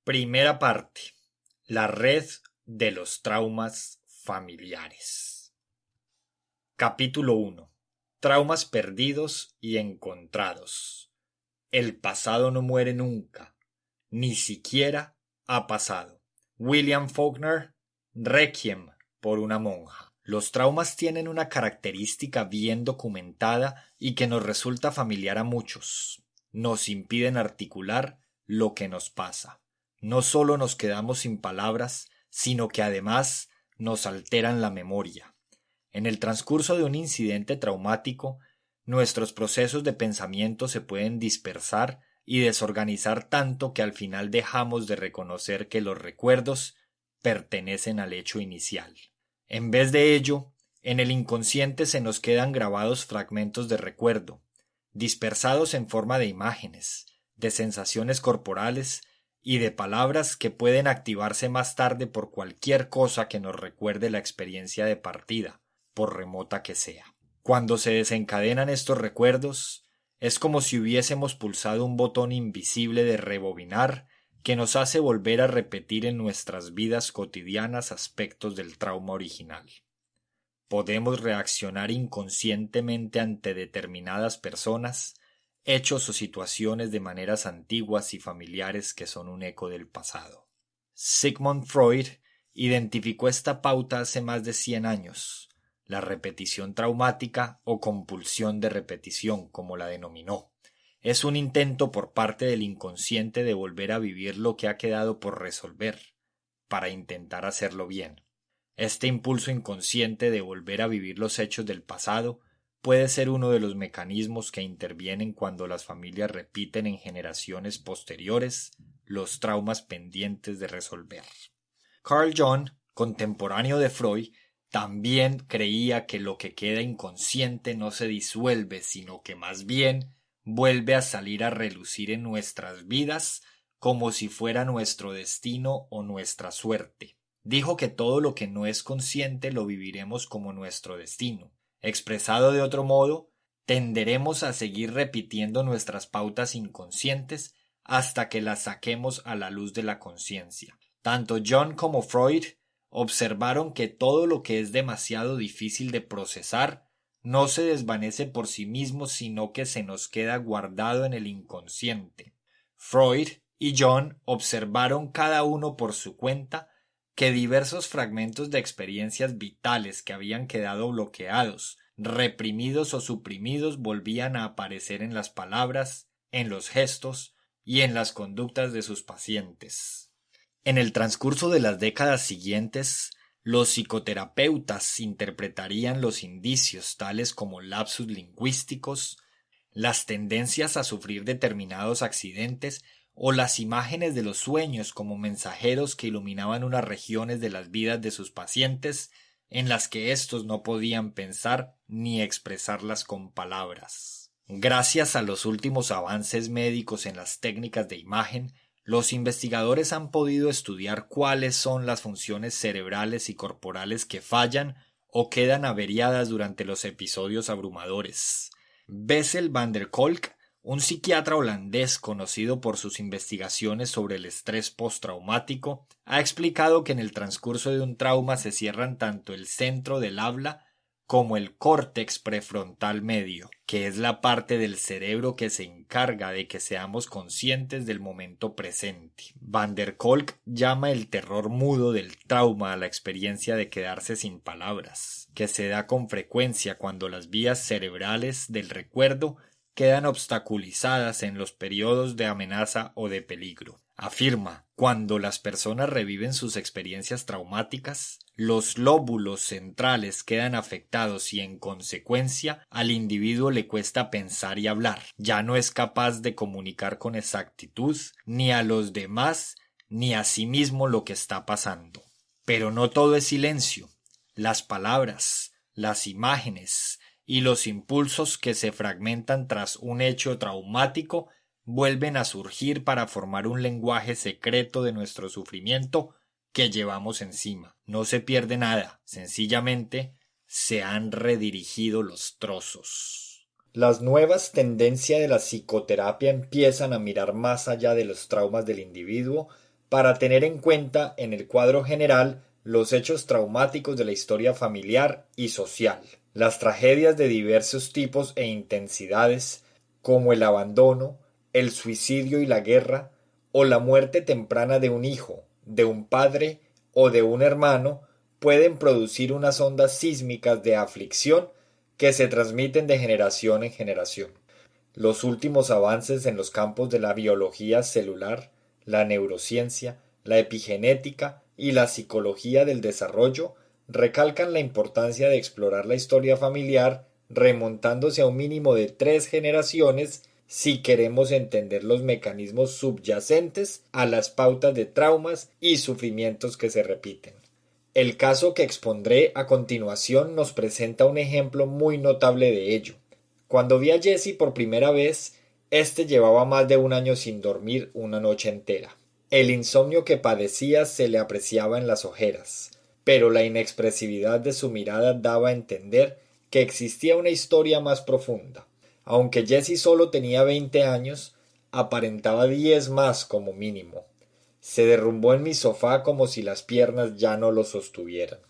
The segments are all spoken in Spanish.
Primera parte. La red de los traumas familiares. Capítulo 1. Traumas perdidos y encontrados. El pasado no muere nunca, ni siquiera ha pasado. William Faulkner, Requiem por una monja. Los traumas tienen una característica bien documentada y que nos resulta familiar a muchos. Nos impiden articular lo que nos pasa. No solo nos quedamos sin palabras, sino que además nos alteran la memoria. En el transcurso de un incidente traumático, nuestros procesos de pensamiento se pueden dispersar y desorganizar tanto que al final dejamos de reconocer que los recuerdos pertenecen al hecho inicial. En vez de ello, en el inconsciente se nos quedan grabados fragmentos de recuerdo, dispersados en forma de imágenes, de sensaciones corporales y de palabras que pueden activarse más tarde por cualquier cosa que nos recuerde la experiencia de partida, por remota que sea. Cuando se desencadenan estos recuerdos, es como si hubiésemos pulsado un botón invisible de rebobinar que nos hace volver a repetir en nuestras vidas cotidianas aspectos del trauma original. Podemos reaccionar inconscientemente ante determinadas personas, hechos o situaciones de maneras antiguas y familiares que son un eco del pasado. Sigmund Freud identificó esta pauta hace más de 100 años, la repetición traumática o compulsión de repetición, como la denominó. Es un intento por parte del inconsciente de volver a vivir lo que ha quedado por resolver, para intentar hacerlo bien. Este impulso inconsciente de volver a vivir los hechos del pasado puede ser uno de los mecanismos que intervienen cuando las familias repiten en generaciones posteriores los traumas pendientes de resolver. Carl Jung, contemporáneo de Freud, también creía que lo que queda inconsciente no se disuelve, sino que más bien vuelve a salir a relucir en nuestras vidas como si fuera nuestro destino o nuestra suerte. Dijo que todo lo que no es consciente lo viviremos como nuestro destino. Expresado de otro modo, tenderemos a seguir repitiendo nuestras pautas inconscientes hasta que las saquemos a la luz de la conciencia. Tanto Jung como Freud observaron que todo lo que es demasiado difícil de procesar no se desvanece por sí mismo, sino que se nos queda guardado en el inconsciente. Freud y Jung observaron cada uno por su cuenta que diversos fragmentos de experiencias vitales que habían quedado bloqueados, reprimidos o suprimidos volvían a aparecer en las palabras, en los gestos y en las conductas de sus pacientes. En el transcurso de las décadas siguientes, los psicoterapeutas interpretarían los indicios tales como lapsus lingüísticos, las tendencias a sufrir determinados accidentes o las imágenes de los sueños como mensajeros que iluminaban unas regiones de las vidas de sus pacientes en las que éstos no podían pensar ni expresarlas con palabras. Gracias a los últimos avances médicos en las técnicas de imagen, los investigadores han podido estudiar cuáles son las funciones cerebrales y corporales que fallan o quedan averiadas durante los episodios abrumadores. Bessel van der Kolk, un psiquiatra holandés conocido por sus investigaciones sobre el estrés postraumático, ha explicado que en el transcurso de un trauma se cierran tanto el centro del habla como el córtex prefrontal medio, que es la parte del cerebro que se encarga de que seamos conscientes del momento presente. Van der Kolk llama el terror mudo del trauma a la experiencia de quedarse sin palabras, que se da con frecuencia cuando las vías cerebrales del recuerdo quedan obstaculizadas en los periodos de amenaza o de peligro. Afirma, cuando las personas reviven sus experiencias traumáticas, los lóbulos centrales quedan afectados y en consecuencia al individuo le cuesta pensar y hablar. Ya no es capaz de comunicar con exactitud ni a los demás ni a sí mismo lo que está pasando. Pero no todo es silencio. Las palabras, las imágenes y los impulsos que se fragmentan tras un hecho traumático vuelven a surgir para formar un lenguaje secreto de nuestro sufrimiento que llevamos encima. No se pierde nada, sencillamente se han redirigido los trozos. Las nuevas tendencias de la psicoterapia empiezan a mirar más allá de los traumas del individuo para tener en cuenta en el cuadro general los hechos traumáticos de la historia familiar y social, las tragedias de diversos tipos e intensidades, como el abandono, el suicidio y la guerra, o la muerte temprana de un hijo, de un padre o de un hermano, pueden producir unas ondas sísmicas de aflicción que se transmiten de generación en generación. Los últimos avances en los campos de la biología celular, la neurociencia, la epigenética y la psicología del desarrollo recalcan la importancia de explorar la historia familiar remontándose a un mínimo de 3 generaciones si queremos entender los mecanismos subyacentes a las pautas de traumas y sufrimientos que se repiten. El caso que expondré a continuación nos presenta un ejemplo muy notable de ello. Cuando vi a Jesse por primera vez, este llevaba más de un año sin dormir una noche entera. El insomnio que padecía se le apreciaba en las ojeras, pero la inexpresividad de su mirada daba a entender que existía una historia más profunda. Aunque Jesse solo tenía 20 años, aparentaba 10 más como mínimo. Se derrumbó en mi sofá como si las piernas ya no lo sostuvieran.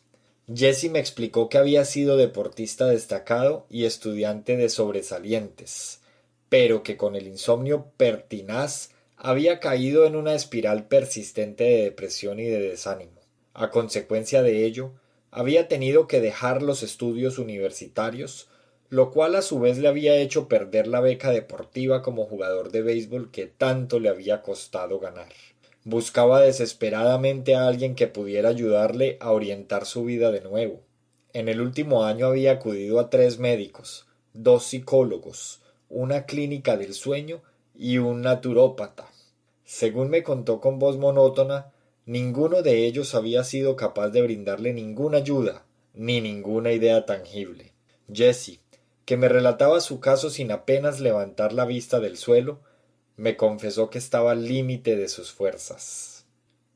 Jesse me explicó que había sido deportista destacado y estudiante de sobresalientes, pero que con el insomnio pertinaz había caído en una espiral persistente de depresión y de desánimo. A consecuencia de ello, había tenido que dejar los estudios universitarios, lo cual a su vez le había hecho perder la beca deportiva como jugador de béisbol que tanto le había costado ganar. Buscaba desesperadamente a alguien que pudiera ayudarle a orientar su vida de nuevo. En el último año había acudido a 3 médicos, 2 psicólogos, una clínica del sueño y un naturópata. Según me contó con voz monótona, ninguno de ellos había sido capaz de brindarle ninguna ayuda, ni ninguna idea tangible. Jesse, que me relataba su caso sin apenas levantar la vista del suelo, me confesó que estaba al límite de sus fuerzas.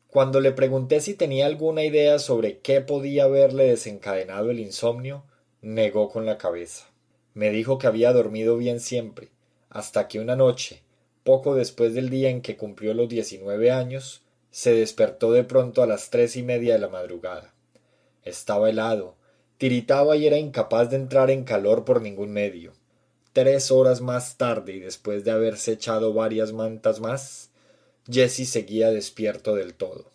Cuando le pregunté si tenía alguna idea sobre qué podía haberle desencadenado el insomnio, negó con la cabeza. Me dijo que había dormido bien siempre, hasta que una noche, poco después del día en que cumplió los 19 años, se despertó de pronto a las 3:30 de la madrugada. Estaba helado, tiritaba y era incapaz de entrar en calor por ningún medio. 3 horas más tarde y después de haberse echado varias mantas más, Jesse seguía despierto del todo.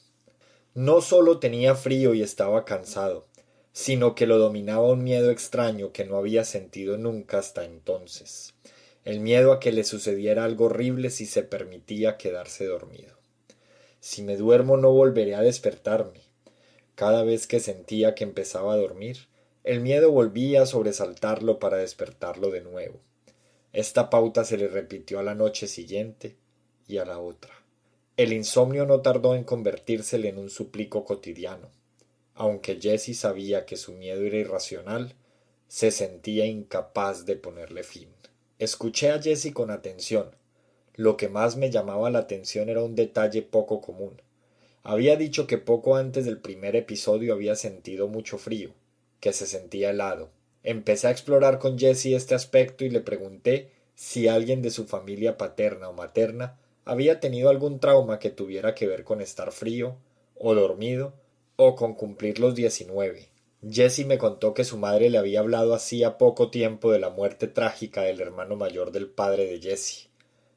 No solo tenía frío y estaba cansado, sino que lo dominaba un miedo extraño que no había sentido nunca hasta entonces. El miedo a que le sucediera algo horrible si se permitía quedarse dormido. Si me duermo no volveré a despertarme. Cada vez que sentía que empezaba a dormir, el miedo volvía a sobresaltarlo para despertarlo de nuevo. Esta pauta se le repitió a la noche siguiente y a la otra. El insomnio no tardó en convertírsele en un suplicio cotidiano. Aunque Jesse sabía que su miedo era irracional, se sentía incapaz de ponerle fin. Escuché a Jesse con atención. Lo que más me llamaba la atención era un detalle poco común. Había dicho que poco antes del primer episodio había sentido mucho frío, que se sentía helado. Empecé a explorar con Jesse este aspecto y le pregunté si alguien de su familia paterna o materna había tenido algún trauma que tuviera que ver con estar frío, o dormido, o con cumplir los 19. Jesse me contó que su madre le había hablado hacía poco tiempo de la muerte trágica del hermano mayor del padre de Jesse,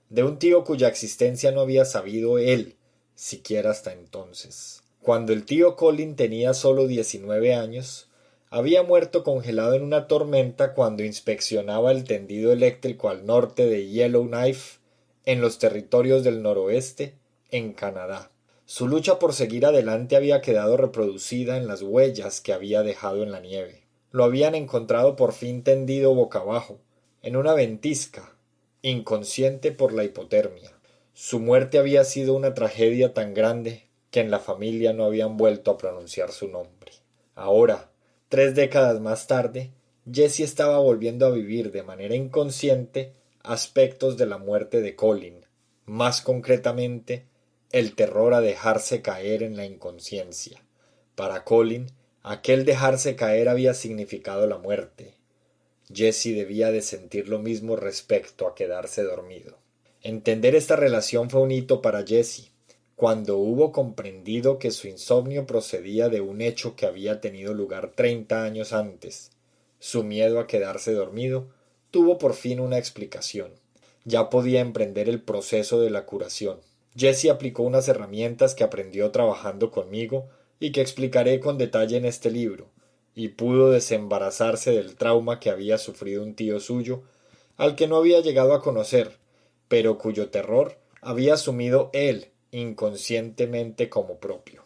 de un tío cuya existencia no había sabido él, siquiera hasta entonces. Cuando el tío Colin tenía solo 19 años, había muerto congelado en una tormenta cuando inspeccionaba el tendido eléctrico al norte de Yellowknife, en los territorios del noroeste, en Canadá. Su lucha por seguir adelante había quedado reproducida en las huellas que había dejado en la nieve. Lo habían encontrado por fin tendido boca abajo, en una ventisca, inconsciente por la hipotermia. Su muerte había sido una tragedia tan grande que en la familia no habían vuelto a pronunciar su nombre. Ahora, 3 décadas más tarde, Jesse estaba volviendo a vivir de manera inconsciente aspectos de la muerte de Colin, más concretamente, el terror a dejarse caer en la inconsciencia. Para Colin, aquel dejarse caer había significado la muerte. Jesse debía de sentir lo mismo respecto a quedarse dormido. Entender esta relación fue un hito para Jesse. Cuando hubo comprendido que su insomnio procedía de un hecho que había tenido lugar 30 años antes, su miedo a quedarse dormido tuvo por fin una explicación. Ya podía emprender el proceso de la curación. Jesse aplicó unas herramientas que aprendió trabajando conmigo y que explicaré con detalle en este libro, y pudo desembarazarse del trauma que había sufrido un tío suyo, al que no había llegado a conocer, pero cuyo terror había asumido él inconscientemente como propio.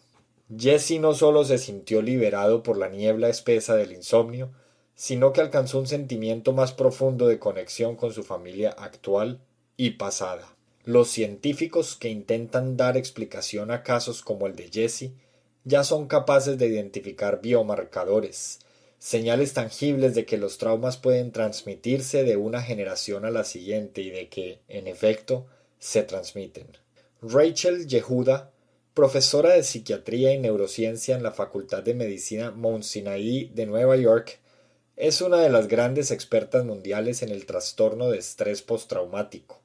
Jesse no solo se sintió liberado por la niebla espesa del insomnio, sino que alcanzó un sentimiento más profundo de conexión con su familia actual y pasada. Los científicos que intentan dar explicación a casos como el de Jesse ya son capaces de identificar biomarcadores, señales tangibles de que los traumas pueden transmitirse de una generación a la siguiente y de que, en efecto, se transmiten. Rachel Yehuda, profesora de psiquiatría y neurociencia en la Facultad de Medicina Mount Sinai de Nueva York, es una de las grandes expertas mundiales en el trastorno de estrés postraumático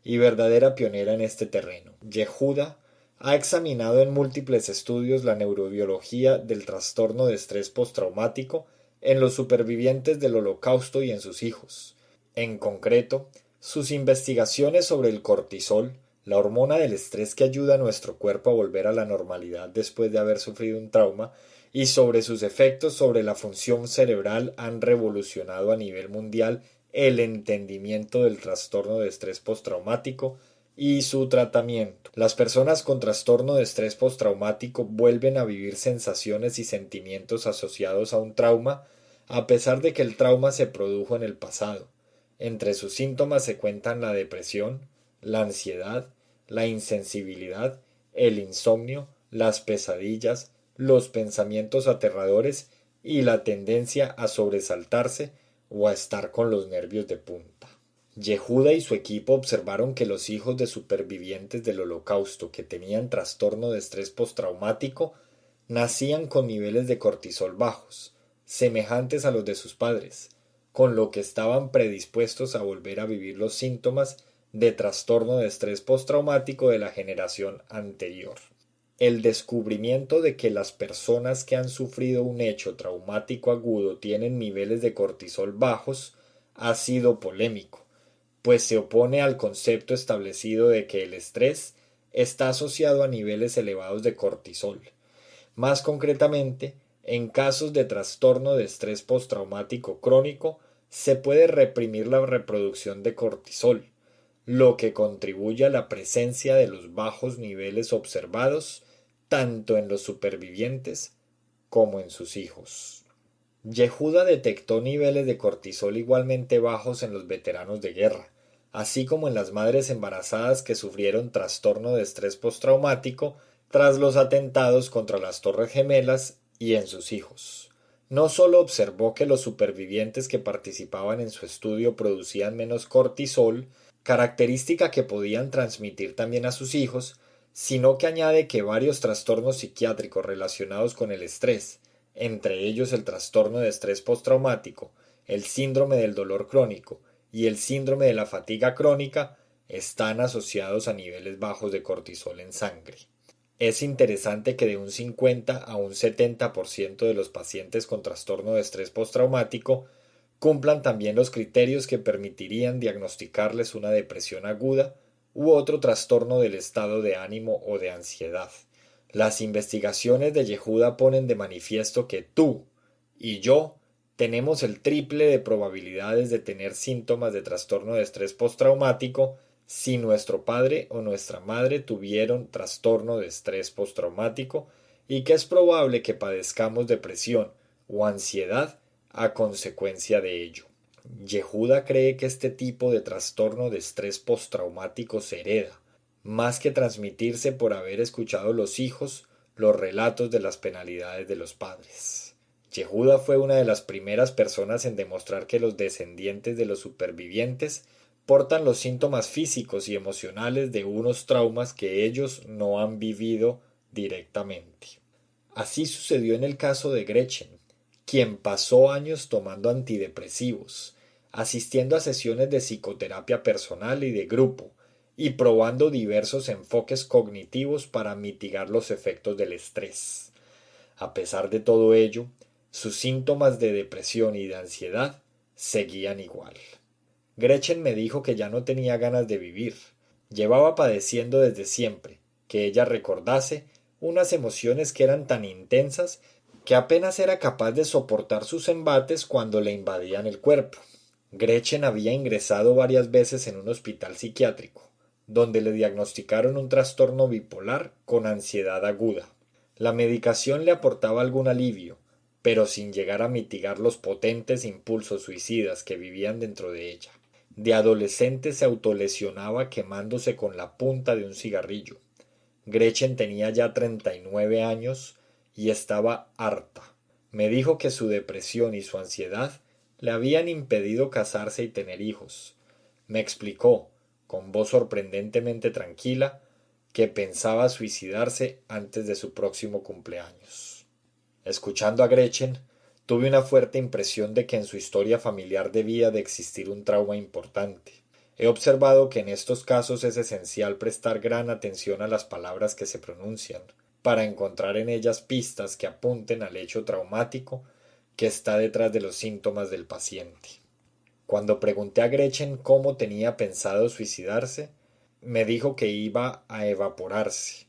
y verdadera pionera en este terreno. Yehuda ha examinado en múltiples estudios la neurobiología del trastorno de estrés postraumático en los supervivientes del Holocausto y en sus hijos. En concreto, sus investigaciones sobre el cortisol, la hormona del estrés que ayuda a nuestro cuerpo a volver a la normalidad después de haber sufrido un trauma, y sobre sus efectos sobre la función cerebral han revolucionado a nivel mundial el entendimiento del trastorno de estrés postraumático y su tratamiento. Las personas con trastorno de estrés postraumático vuelven a vivir sensaciones y sentimientos asociados a un trauma a pesar de que el trauma se produjo en el pasado. Entre sus síntomas se cuentan la depresión, la ansiedad, la insensibilidad, el insomnio, las pesadillas, los pensamientos aterradores y la tendencia a sobresaltarse o a estar con los nervios de punta. Yehuda y su equipo observaron que los hijos de supervivientes del Holocausto que tenían trastorno de estrés postraumático nacían con niveles de cortisol bajos, semejantes a los de sus padres, con lo que estaban predispuestos a volver a vivir los síntomas de trastorno de estrés postraumático de la generación anterior. El descubrimiento de que las personas que han sufrido un hecho traumático agudo tienen niveles de cortisol bajos ha sido polémico, pues se opone al concepto establecido de que el estrés está asociado a niveles elevados de cortisol. Más concretamente, en casos de trastorno de estrés postraumático crónico, se puede reprimir la reproducción de cortisol, lo que contribuye a la presencia de los bajos niveles observados tanto en los supervivientes como en sus hijos. Yehuda detectó niveles de cortisol igualmente bajos en los veteranos de guerra, así como en las madres embarazadas que sufrieron trastorno de estrés postraumático tras los atentados contra las Torres Gemelas y en sus hijos. No solo observó que los supervivientes que participaban en su estudio producían menos cortisol, característica que podían transmitir también a sus hijos, sino que añade que varios trastornos psiquiátricos relacionados con el estrés, entre ellos el trastorno de estrés postraumático, el síndrome del dolor crónico y el síndrome de la fatiga crónica, están asociados a niveles bajos de cortisol en sangre. Es interesante que de un 50 a un 70% de los pacientes con trastorno de estrés postraumático cumplan también los criterios que permitirían diagnosticarles una depresión aguda u otro trastorno del estado de ánimo o de ansiedad. Las investigaciones de Yehuda ponen de manifiesto que tú y yo tenemos el triple de probabilidades de tener síntomas de trastorno de estrés postraumático si nuestro padre o nuestra madre tuvieron trastorno de estrés postraumático y que es probable que padezcamos depresión o ansiedad a consecuencia de ello. Yehuda cree que este tipo de trastorno de estrés postraumático se hereda, más que transmitirse por haber escuchado los hijos los relatos de las penalidades de los padres. Yehuda fue una de las primeras personas en demostrar que los descendientes de los supervivientes portan los síntomas físicos y emocionales de unos traumas que ellos no han vivido directamente. Así sucedió en el caso de Gretchen, quien pasó años tomando antidepresivos, asistiendo a sesiones de psicoterapia personal y de grupo, y probando diversos enfoques cognitivos para mitigar los efectos del estrés. A pesar de todo ello, sus síntomas de depresión y de ansiedad seguían igual. Gretchen me dijo que ya no tenía ganas de vivir. Llevaba padeciendo desde siempre, que ella recordase, unas emociones que eran tan intensas que apenas era capaz de soportar sus embates cuando le invadían el cuerpo. Gretchen había ingresado varias veces en un hospital psiquiátrico, donde le diagnosticaron un trastorno bipolar con ansiedad aguda. La medicación le aportaba algún alivio, pero sin llegar a mitigar los potentes impulsos suicidas que vivían dentro de ella. De adolescente se autolesionaba quemándose con la punta de un cigarrillo. Gretchen tenía ya 39 años y estaba harta. Me dijo que su depresión y su ansiedad le habían impedido casarse y tener hijos. Me explicó, con voz sorprendentemente tranquila, que pensaba suicidarse antes de su próximo cumpleaños. Escuchando a Gretchen, tuve una fuerte impresión de que en su historia familiar debía de existir un trauma importante. He observado que en estos casos es esencial prestar gran atención a las palabras que se pronuncian, para encontrar en ellas pistas que apunten al hecho traumático que está detrás de los síntomas del paciente. Cuando pregunté a Gretchen cómo tenía pensado suicidarse, me dijo que iba a evaporarse.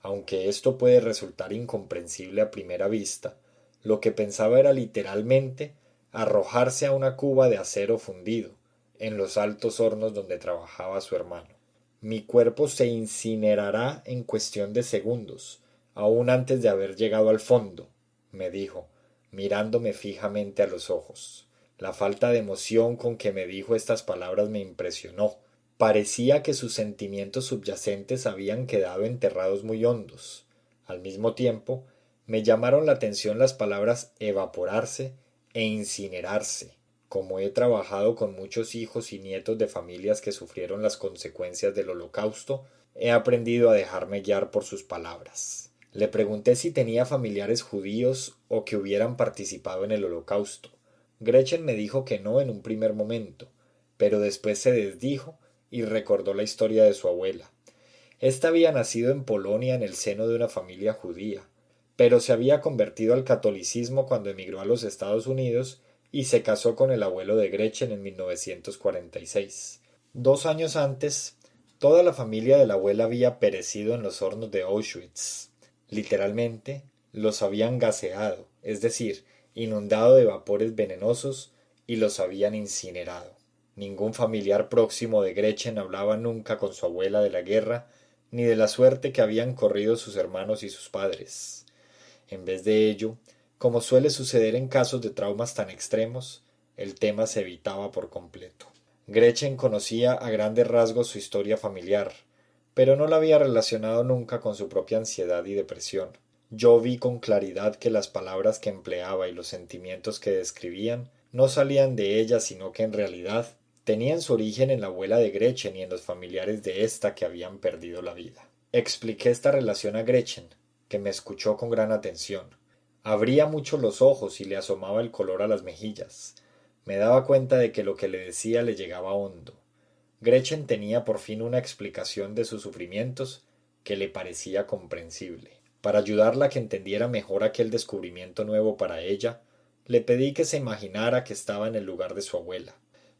Aunque esto puede resultar incomprensible a primera vista, lo que pensaba era literalmente arrojarse a una cuba de acero fundido, en los altos hornos donde trabajaba su hermano. Mi cuerpo se incinerará en cuestión de segundos, aún antes de haber llegado al fondo, me dijo, mirándome fijamente a los ojos. La falta de emoción con que me dijo estas palabras me impresionó. Parecía que sus sentimientos subyacentes habían quedado enterrados muy hondos. Al mismo tiempo, me llamaron la atención las palabras evaporarse e incinerarse. Como he trabajado con muchos hijos y nietos de familias que sufrieron las consecuencias del Holocausto, he aprendido a dejarme guiar por sus palabras. Le pregunté si tenía familiares judíos o que hubieran participado en el Holocausto. Gretchen me dijo que no en un primer momento, pero después se desdijo y recordó la historia de su abuela. Esta había nacido en Polonia en el seno de una familia judía, pero se había convertido al catolicismo cuando emigró a los Estados Unidos y se casó con el abuelo de Gretchen en 1946. 2 años antes, toda la familia de la abuela había perecido en los hornos de Auschwitz. Literalmente, los habían gaseado, es decir, inundado de vapores venenosos y los habían incinerado. Ningún familiar próximo de Gretchen hablaba nunca con su abuela de la guerra, ni de la suerte que habían corrido sus hermanos y sus padres. En vez de ello, como suele suceder en casos de traumas tan extremos, el tema se evitaba por completo. Gretchen conocía a grandes rasgos su historia familiar, pero no la había relacionado nunca con su propia ansiedad y depresión. Yo vi con claridad que las palabras que empleaba y los sentimientos que describían no salían de ella, sino que en realidad tenían su origen en la abuela de Gretchen y en los familiares de ésta que habían perdido la vida. Expliqué esta relación a Gretchen, que me escuchó con gran atención. Abría mucho los ojos y le asomaba el color a las mejillas. Me daba cuenta de que lo que le decía le llegaba hondo. Gretchen tenía por fin una explicación de sus sufrimientos que le parecía comprensible. Para ayudarla a que entendiera mejor aquel descubrimiento nuevo para ella, le pedí que se imaginara que estaba en el lugar de su abuela,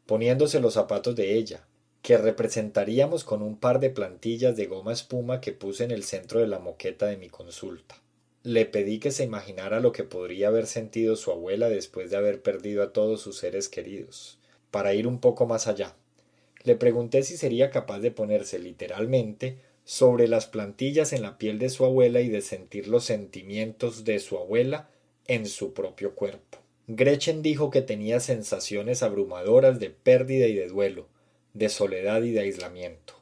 poniéndose los zapatos de ella, que representaríamos con un par de plantillas de goma espuma que puse en el centro de la moqueta de mi consulta. Le pedí que se imaginara lo que podría haber sentido su abuela después de haber perdido a todos sus seres queridos. Para ir un poco más allá, le pregunté si sería capaz de ponerse literalmente sobre las plantillas en la piel de su abuela y de sentir los sentimientos de su abuela en su propio cuerpo. Gretchen dijo que tenía sensaciones abrumadoras de pérdida y de duelo, de soledad y de aislamiento.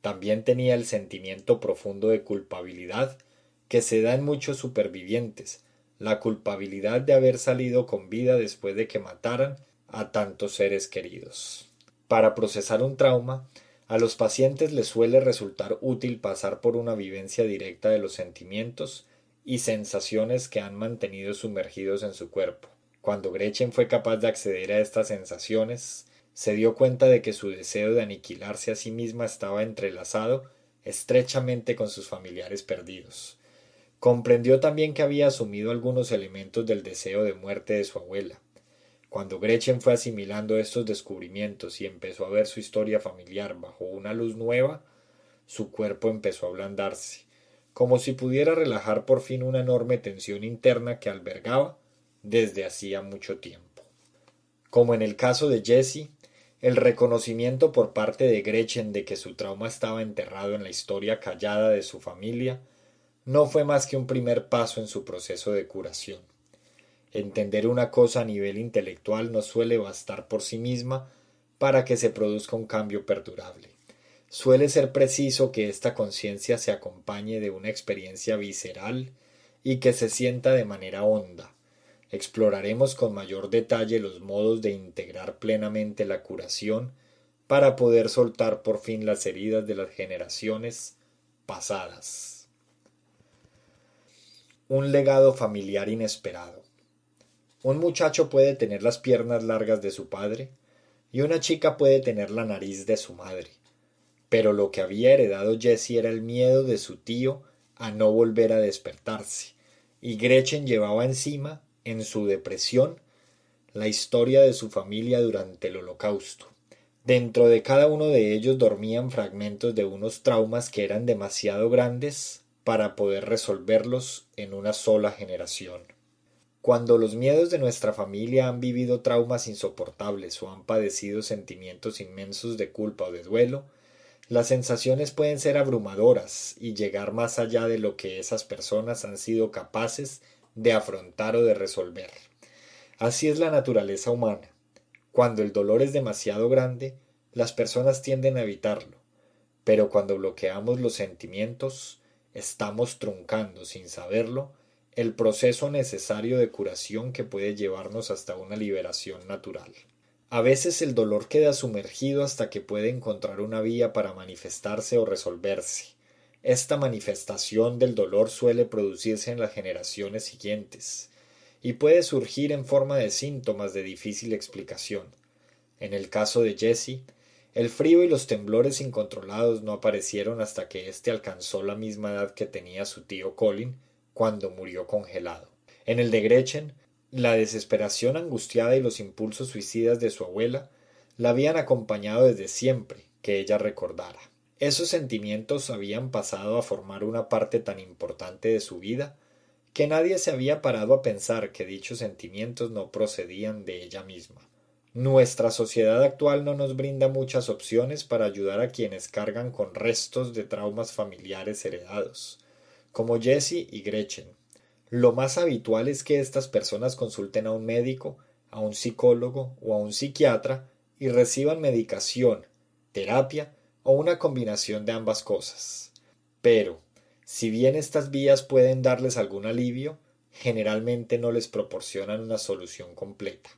También tenía el sentimiento profundo de culpabilidad que se da en muchos supervivientes, la culpabilidad de haber salido con vida después de que mataran a tantos seres queridos. Para procesar un trauma, a los pacientes les suele resultar útil pasar por una vivencia directa de los sentimientos y sensaciones que han mantenido sumergidos en su cuerpo. Cuando Gretchen fue capaz de acceder a estas sensaciones, se dio cuenta de que su deseo de aniquilarse a sí misma estaba entrelazado estrechamente con sus familiares perdidos. Comprendió también que había asumido algunos elementos del deseo de muerte de su abuela. Cuando Gretchen fue asimilando estos descubrimientos y empezó a ver su historia familiar bajo una luz nueva, su cuerpo empezó a ablandarse, como si pudiera relajar por fin una enorme tensión interna que albergaba desde hacía mucho tiempo. Como en el caso de Jessie, el reconocimiento por parte de Gretchen de que su trauma estaba enterrado en la historia callada de su familia no fue más que un primer paso en su proceso de curación. Entender una cosa a nivel intelectual no suele bastar por sí misma para que se produzca un cambio perdurable. Suele ser preciso que esta conciencia se acompañe de una experiencia visceral y que se sienta de manera honda. Exploraremos con mayor detalle los modos de integrar plenamente la curación para poder soltar por fin las heridas de las generaciones pasadas. Un legado familiar inesperado. Un muchacho puede tener las piernas largas de su padre y una chica puede tener la nariz de su madre. Pero lo que había heredado Jessie era el miedo de su tío a no volver a despertarse, y Gretchen llevaba encima, en su depresión, la historia de su familia durante el Holocausto. Dentro de cada uno de ellos dormían fragmentos de unos traumas que eran demasiado grandes para poder resolverlos en una sola generación. Cuando los miedos de nuestra familia han vivido traumas insoportables o han padecido sentimientos inmensos de culpa o de duelo, las sensaciones pueden ser abrumadoras y llegar más allá de lo que esas personas han sido capaces de afrontar o de resolver. Así es la naturaleza humana. Cuando el dolor es demasiado grande, las personas tienden a evitarlo, pero cuando bloqueamos los sentimientos, estamos truncando, sin saberlo, el proceso necesario de curación que puede llevarnos hasta una liberación natural. A veces el dolor queda sumergido hasta que puede encontrar una vía para manifestarse o resolverse. Esta manifestación del dolor suele producirse en las generaciones siguientes y puede surgir en forma de síntomas de difícil explicación. En el caso de Jessie, el frío y los temblores incontrolados no aparecieron hasta que éste alcanzó la misma edad que tenía su tío Colin cuando murió congelado. En el de Gretchen, la desesperación angustiada y los impulsos suicidas de su abuela la habían acompañado desde siempre que ella recordara. Esos sentimientos habían pasado a formar una parte tan importante de su vida que nadie se había parado a pensar que dichos sentimientos no procedían de ella misma. Nuestra sociedad actual no nos brinda muchas opciones para ayudar a quienes cargan con restos de traumas familiares heredados, como Jessie y Gretchen. Lo más habitual es que estas personas consulten a un médico, a un psicólogo o a un psiquiatra y reciban medicación, terapia o una combinación de ambas cosas. Pero, si bien estas vías pueden darles algún alivio, generalmente no les proporcionan una solución completa.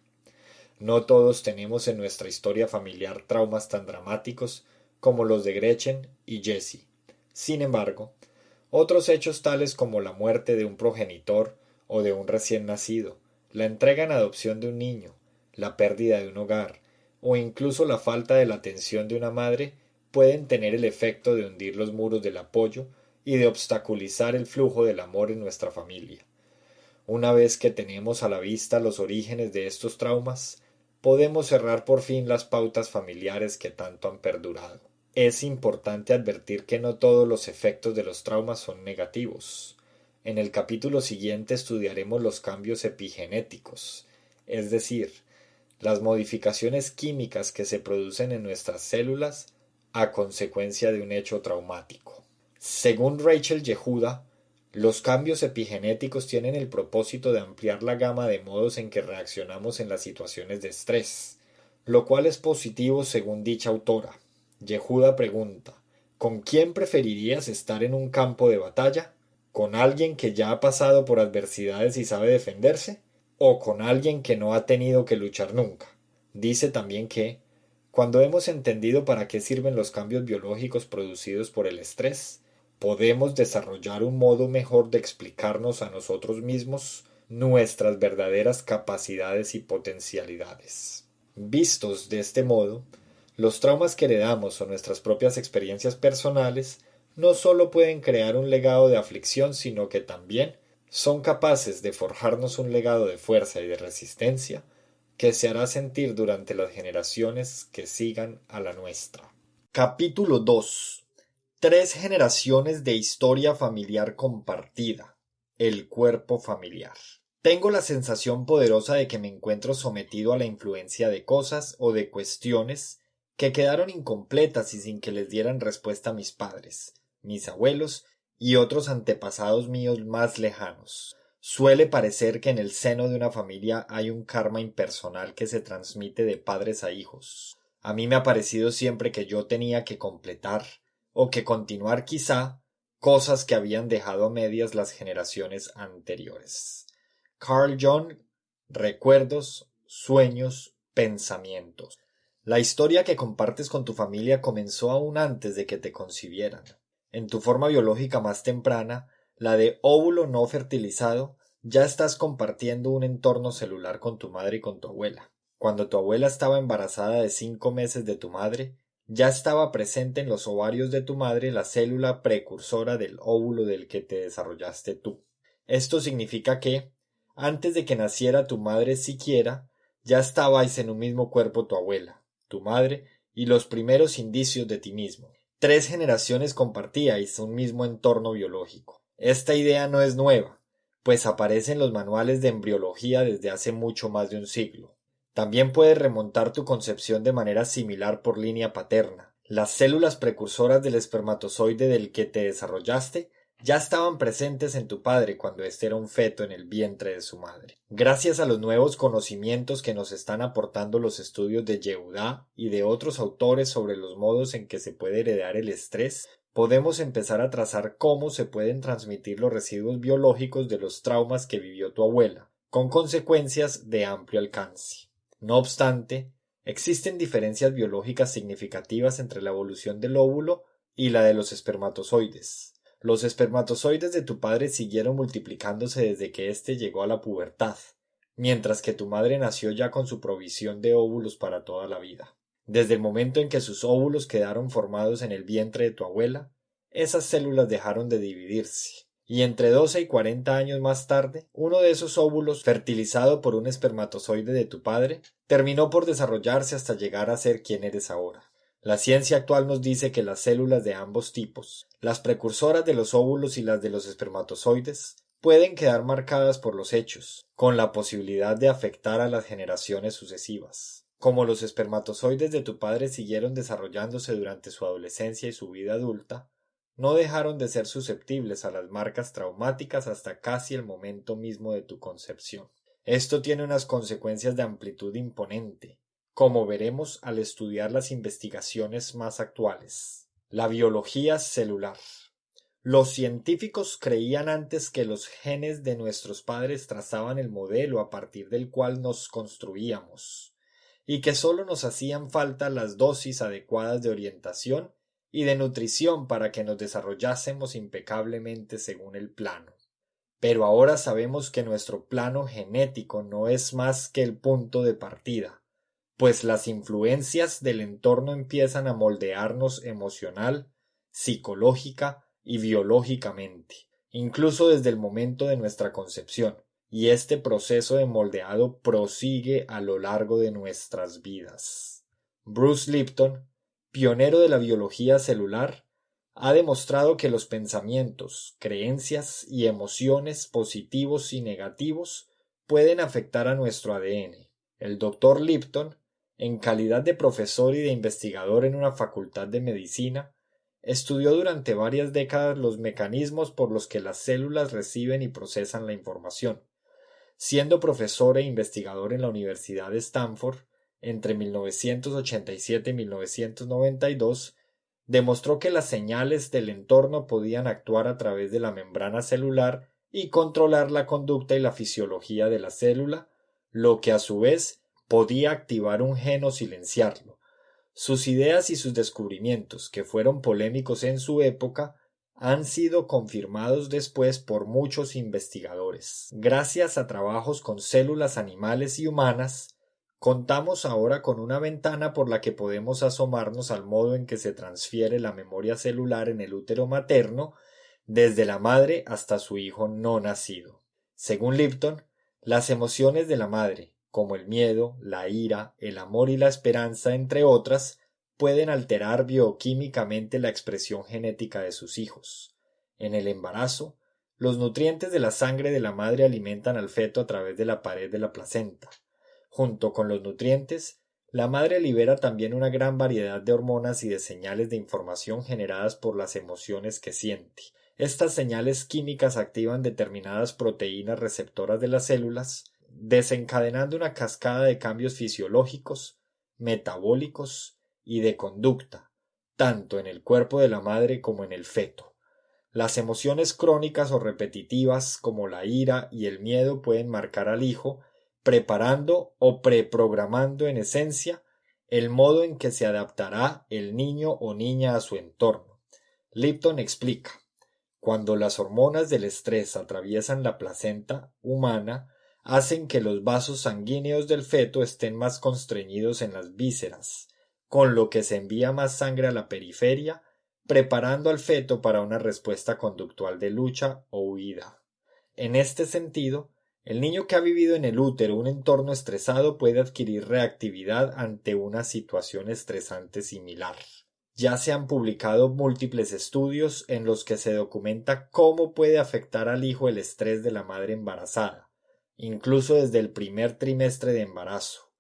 No todos tenemos en nuestra historia familiar traumas tan dramáticos como los de Gretchen y Jessie. Sin embargo, otros hechos tales como la muerte de un progenitor o de un recién nacido, la entrega en adopción de un niño, la pérdida de un hogar o incluso la falta de la atención de una madre pueden tener el efecto de hundir los muros del apoyo y de obstaculizar el flujo del amor en nuestra familia. Una vez que tenemos a la vista los orígenes de estos traumas, podemos cerrar por fin las pautas familiares que tanto han perdurado. Es importante advertir que no todos los efectos de los traumas son negativos. En el capítulo siguiente estudiaremos los cambios epigenéticos, es decir, las modificaciones químicas que se producen en nuestras células a consecuencia de un hecho traumático. Según Rachel Yehuda, los cambios epigenéticos tienen el propósito de ampliar la gama de modos en que reaccionamos en las situaciones de estrés, lo cual es positivo según dicha autora. Yehuda pregunta: ¿con quién preferirías estar en un campo de batalla? ¿Con alguien que ya ha pasado por adversidades y sabe defenderse? ¿O con alguien que no ha tenido que luchar nunca? Dice también que, cuando hemos entendido para qué sirven los cambios biológicos producidos por el estrés, podemos desarrollar un modo mejor de explicarnos a nosotros mismos nuestras verdaderas capacidades y potencialidades. Vistos de este modo, los traumas que heredamos o nuestras propias experiencias personales no solo pueden crear un legado de aflicción, sino que también son capaces de forjarnos un legado de fuerza y de resistencia que se hará sentir durante las generaciones que sigan a la nuestra. Capítulo 2. 3 generaciones de historia familiar compartida. El cuerpo familiar. Tengo la sensación poderosa de que me encuentro sometido a la influencia de cosas o de cuestiones que quedaron incompletas y sin que les dieran respuesta a mis padres, mis abuelos y otros antepasados míos más lejanos. Suele parecer que en el seno de una familia hay un karma impersonal que se transmite de padres a hijos. A mí me ha parecido siempre que yo tenía que completar, o que continuar quizá, cosas que habían dejado a medias las generaciones anteriores. Carl Jung, Recuerdos, Sueños, Pensamientos. La historia que compartes con tu familia comenzó aún antes de que te concibieran. En tu forma biológica más temprana, la de óvulo no fertilizado, ya estás compartiendo un entorno celular con tu madre y con tu abuela. Cuando tu abuela estaba embarazada de 5 meses de tu madre, ya estaba presente en los ovarios de tu madre la célula precursora del óvulo del que te desarrollaste tú. Esto significa que, antes de que naciera tu madre siquiera, ya estabais en un mismo cuerpo tu abuela, tu madre y los primeros indicios de ti mismo. 3 generaciones compartíais un mismo entorno biológico. Esta idea no es nueva, pues aparece en los manuales de embriología desde hace mucho más de un siglo. También puedes remontar tu concepción de manera similar por línea paterna. Las células precursoras del espermatozoide del que te desarrollaste ya estaban presentes en tu padre cuando éste era un feto en el vientre de su madre. Gracias a los nuevos conocimientos que nos están aportando los estudios de Yehuda y de otros autores sobre los modos en que se puede heredar el estrés, podemos empezar a trazar cómo se pueden transmitir los residuos biológicos de los traumas que vivió tu abuela, con consecuencias de amplio alcance. No obstante, existen diferencias biológicas significativas entre la evolución del óvulo y la de los espermatozoides. Los espermatozoides de tu padre siguieron multiplicándose desde que éste llegó a la pubertad, mientras que tu madre nació ya con su provisión de óvulos para toda la vida. Desde el momento en que sus óvulos quedaron formados en el vientre de tu abuela, esas células dejaron de dividirse, y entre 12 y 40 años más tarde, uno de esos óvulos, fertilizado por un espermatozoide de tu padre, terminó por desarrollarse hasta llegar a ser quien eres ahora. La ciencia actual nos dice que las células de ambos tipos, las precursoras de los óvulos y las de los espermatozoides, pueden quedar marcadas por los hechos, con la posibilidad de afectar a las generaciones sucesivas. Como los espermatozoides de tu padre siguieron desarrollándose durante su adolescencia y su vida adulta, no dejaron de ser susceptibles a las marcas traumáticas hasta casi el momento mismo de tu concepción. Esto tiene unas consecuencias de amplitud imponente, como veremos al estudiar las investigaciones más actuales. La biología celular. Los científicos creían antes que los genes de nuestros padres trazaban el modelo a partir del cual nos construíamos, y que sólo nos hacían falta las dosis adecuadas de orientación y de nutrición para que nos desarrollásemos impecablemente según el plano. Pero ahora sabemos que nuestro plano genético no es más que el punto de partida, pues las influencias del entorno empiezan a moldearnos emocional, psicológica y biológicamente, incluso desde el momento de nuestra concepción, y este proceso de moldeado prosigue a lo largo de nuestras vidas. Bruce Lipton, pionero de la biología celular, ha demostrado que los pensamientos, creencias y emociones positivos y negativos pueden afectar a nuestro ADN. El Dr. Lipton, en calidad de profesor y de investigador en una facultad de medicina, estudió durante varias décadas los mecanismos por los que las células reciben y procesan la información. Siendo profesor e investigador en la Universidad de Stanford entre 1987 y 1992, demostró que las señales del entorno podían actuar a través de la membrana celular y controlar la conducta y la fisiología de la célula, lo que a su vez podía activar un gen o silenciarlo. Sus ideas y sus descubrimientos, que fueron polémicos en su época, han sido confirmados después por muchos investigadores. Gracias a trabajos con células animales y humanas, Contamos ahora con una ventana por la que podemos asomarnos al modo en que se transfiere la memoria celular en el útero materno desde la madre hasta su hijo no nacido. Según Lipton, las emociones de la madre, como el miedo, la ira, el amor y la esperanza, entre otras, pueden alterar bioquímicamente la expresión genética de sus hijos. En el embarazo, los nutrientes de la sangre de la madre alimentan al feto a través de la pared de la placenta. Junto con los nutrientes, la madre libera también una gran variedad de hormonas y de señales de información generadas por las emociones que siente. Estas señales químicas activan determinadas proteínas receptoras de las células, desencadenando una cascada de cambios fisiológicos, metabólicos y de conducta, tanto en el cuerpo de la madre como en el feto. Las emociones crónicas o repetitivas, como la ira y el miedo, pueden marcar al hijo, preparando o preprogramando en esencia el modo en que se adaptará el niño o niña a su entorno. Lipton explica: cuando las hormonas del estrés atraviesan la placenta humana, hacen que los vasos sanguíneos del feto estén más constreñidos en las vísceras, con lo que se envía más sangre a la periferia, preparando al feto para una respuesta conductual de lucha o huida. En este sentido, el niño que ha vivido en el útero un entorno estresado puede adquirir reactividad ante una situación estresante similar. Ya se han publicado múltiples estudios en los que se documenta cómo puede afectar al hijo el estrés de la madre embarazada, incluso desde el primer trimestre de embarazo.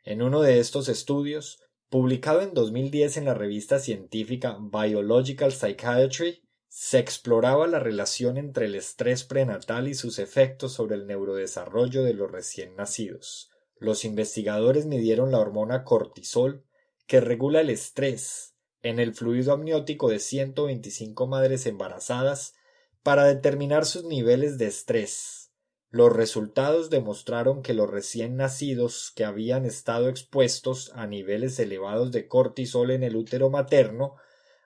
En uno de estos estudios, publicado en 2010 en la revista científica Biological Psychiatry, se exploraba la relación entre el estrés prenatal y sus efectos sobre el neurodesarrollo de los recién nacidos. Los investigadores midieron la hormona cortisol, que regula el estrés, en el fluido amniótico de 125 madres embarazadas para determinar sus niveles de estrés. Los resultados demostraron que los recién nacidos que habían estado expuestos a niveles elevados de cortisol en el útero materno,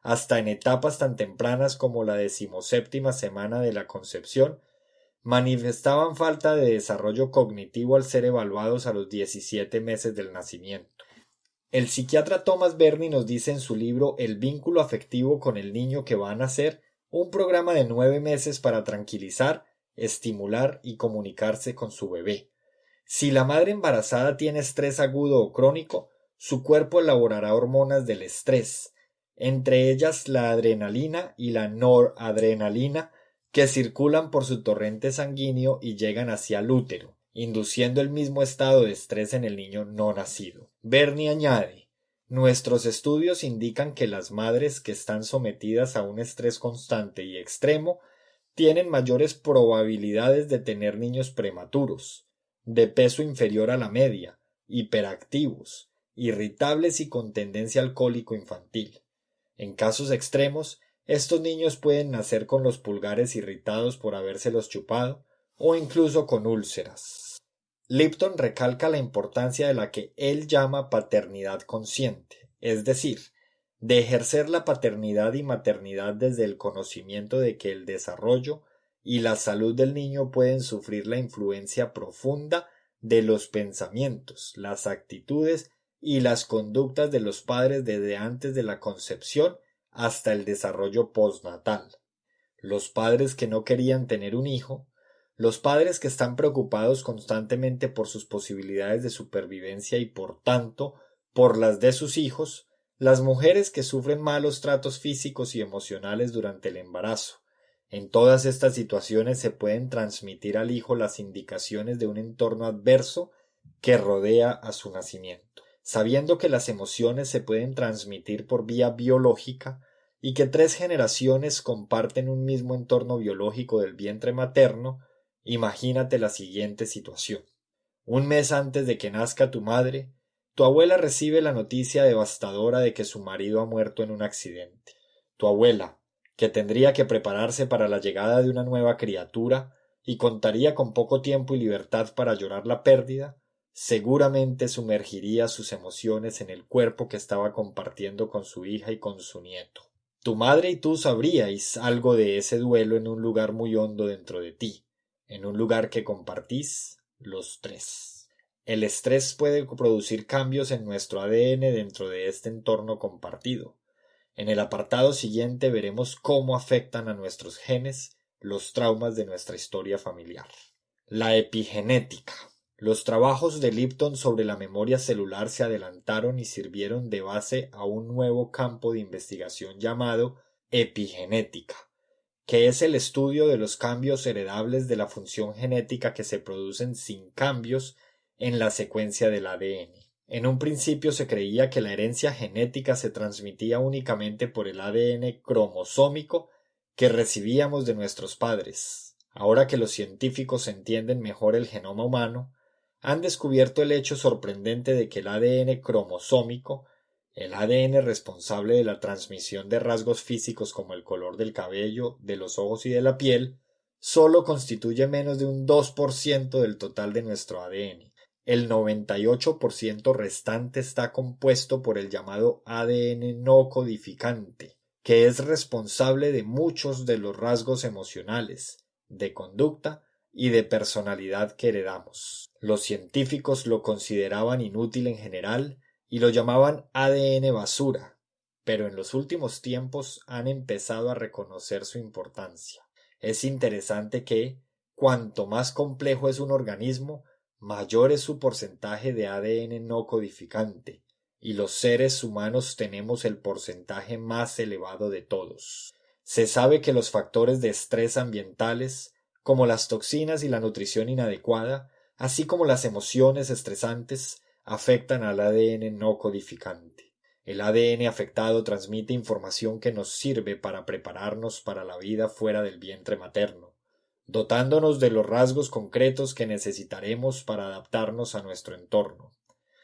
hasta en etapas tan tempranas como la 17ª semana de la concepción, manifestaban falta de desarrollo cognitivo al ser evaluados a los 17 meses del nacimiento. El psiquiatra Thomas Berney nos dice en su libro El vínculo afectivo con el niño que va a nacer, un programa de 9 meses para tranquilizar, estimular y comunicarse con su bebé. Si la madre embarazada tiene estrés agudo o crónico, su cuerpo elaborará hormonas del estrés, entre ellas la adrenalina y la noradrenalina, que circulan por su torrente sanguíneo y llegan hacia el útero, induciendo el mismo estado de estrés en el niño no nacido. Berney añade: nuestros estudios indican que las madres que están sometidas a un estrés constante y extremo tienen mayores probabilidades de tener niños prematuros, de peso inferior a la media, hiperactivos, irritables y con tendencia alcohólico infantil. En casos extremos, estos niños pueden nacer con los pulgares irritados por habérselos chupado o incluso con úlceras. Lipton recalca la importancia de la que él llama paternidad consciente, es decir, de ejercer la paternidad y maternidad desde el conocimiento de que el desarrollo y la salud del niño pueden sufrir la influencia profunda de los pensamientos, las actitudes y las conductas de los padres desde antes de la concepción hasta el desarrollo postnatal. Los padres que no querían tener un hijo, los padres que están preocupados constantemente por sus posibilidades de supervivencia y por tanto por las de sus hijos, las mujeres que sufren malos tratos físicos y emocionales durante el embarazo. En todas estas situaciones se pueden transmitir al hijo las indicaciones de un entorno adverso que rodea a su nacimiento. Sabiendo que las emociones se pueden transmitir por vía biológica y que 3 generaciones comparten un mismo entorno biológico del vientre materno, imagínate la siguiente situación. Un mes antes de que nazca tu madre, tu abuela recibe la noticia devastadora de que su marido ha muerto en un accidente. Tu abuela, que tendría que prepararse para la llegada de una nueva criatura y contaría con poco tiempo y libertad para llorar la pérdida, seguramente sumergiría sus emociones en el cuerpo que estaba compartiendo con su hija y con su nieto. Tu madre y tú sabríais algo de ese duelo en un lugar muy hondo dentro de ti, en un lugar que compartís los 3. El estrés puede producir cambios en nuestro ADN dentro de este entorno compartido. En el apartado siguiente veremos cómo afectan a nuestros genes los traumas de nuestra historia familiar. La epigenética. Los trabajos de Lipton sobre la memoria celular se adelantaron y sirvieron de base a un nuevo campo de investigación llamado epigenética, que es el estudio de los cambios heredables de la función genética que se producen sin cambios en la secuencia del ADN. En un principio se creía que la herencia genética se transmitía únicamente por el ADN cromosómico que recibíamos de nuestros padres. Ahora que los científicos entienden mejor el genoma humano, han descubierto el hecho sorprendente de que el ADN cromosómico, el ADN responsable de la transmisión de rasgos físicos como el color del cabello, de los ojos y de la piel, solo constituye menos de un 2% del total de nuestro ADN. El 98% restante está compuesto por el llamado ADN no codificante, que es responsable de muchos de los rasgos emocionales, de conducta y de personalidad que heredamos. Los científicos lo consideraban inútil en general y lo llamaban ADN basura, pero en los últimos tiempos han empezado a reconocer su importancia. Es interesante que, cuanto más complejo es un organismo, mayor es su porcentaje de ADN no codificante, y los seres humanos tenemos el porcentaje más elevado de todos. Se sabe que los factores de estrés ambientales, como las toxinas y la nutrición inadecuada, así como las emociones estresantes, afectan al ADN no codificante. El ADN afectado transmite información que nos sirve para prepararnos para la vida fuera del vientre materno, dotándonos de los rasgos concretos que necesitaremos para adaptarnos a nuestro entorno.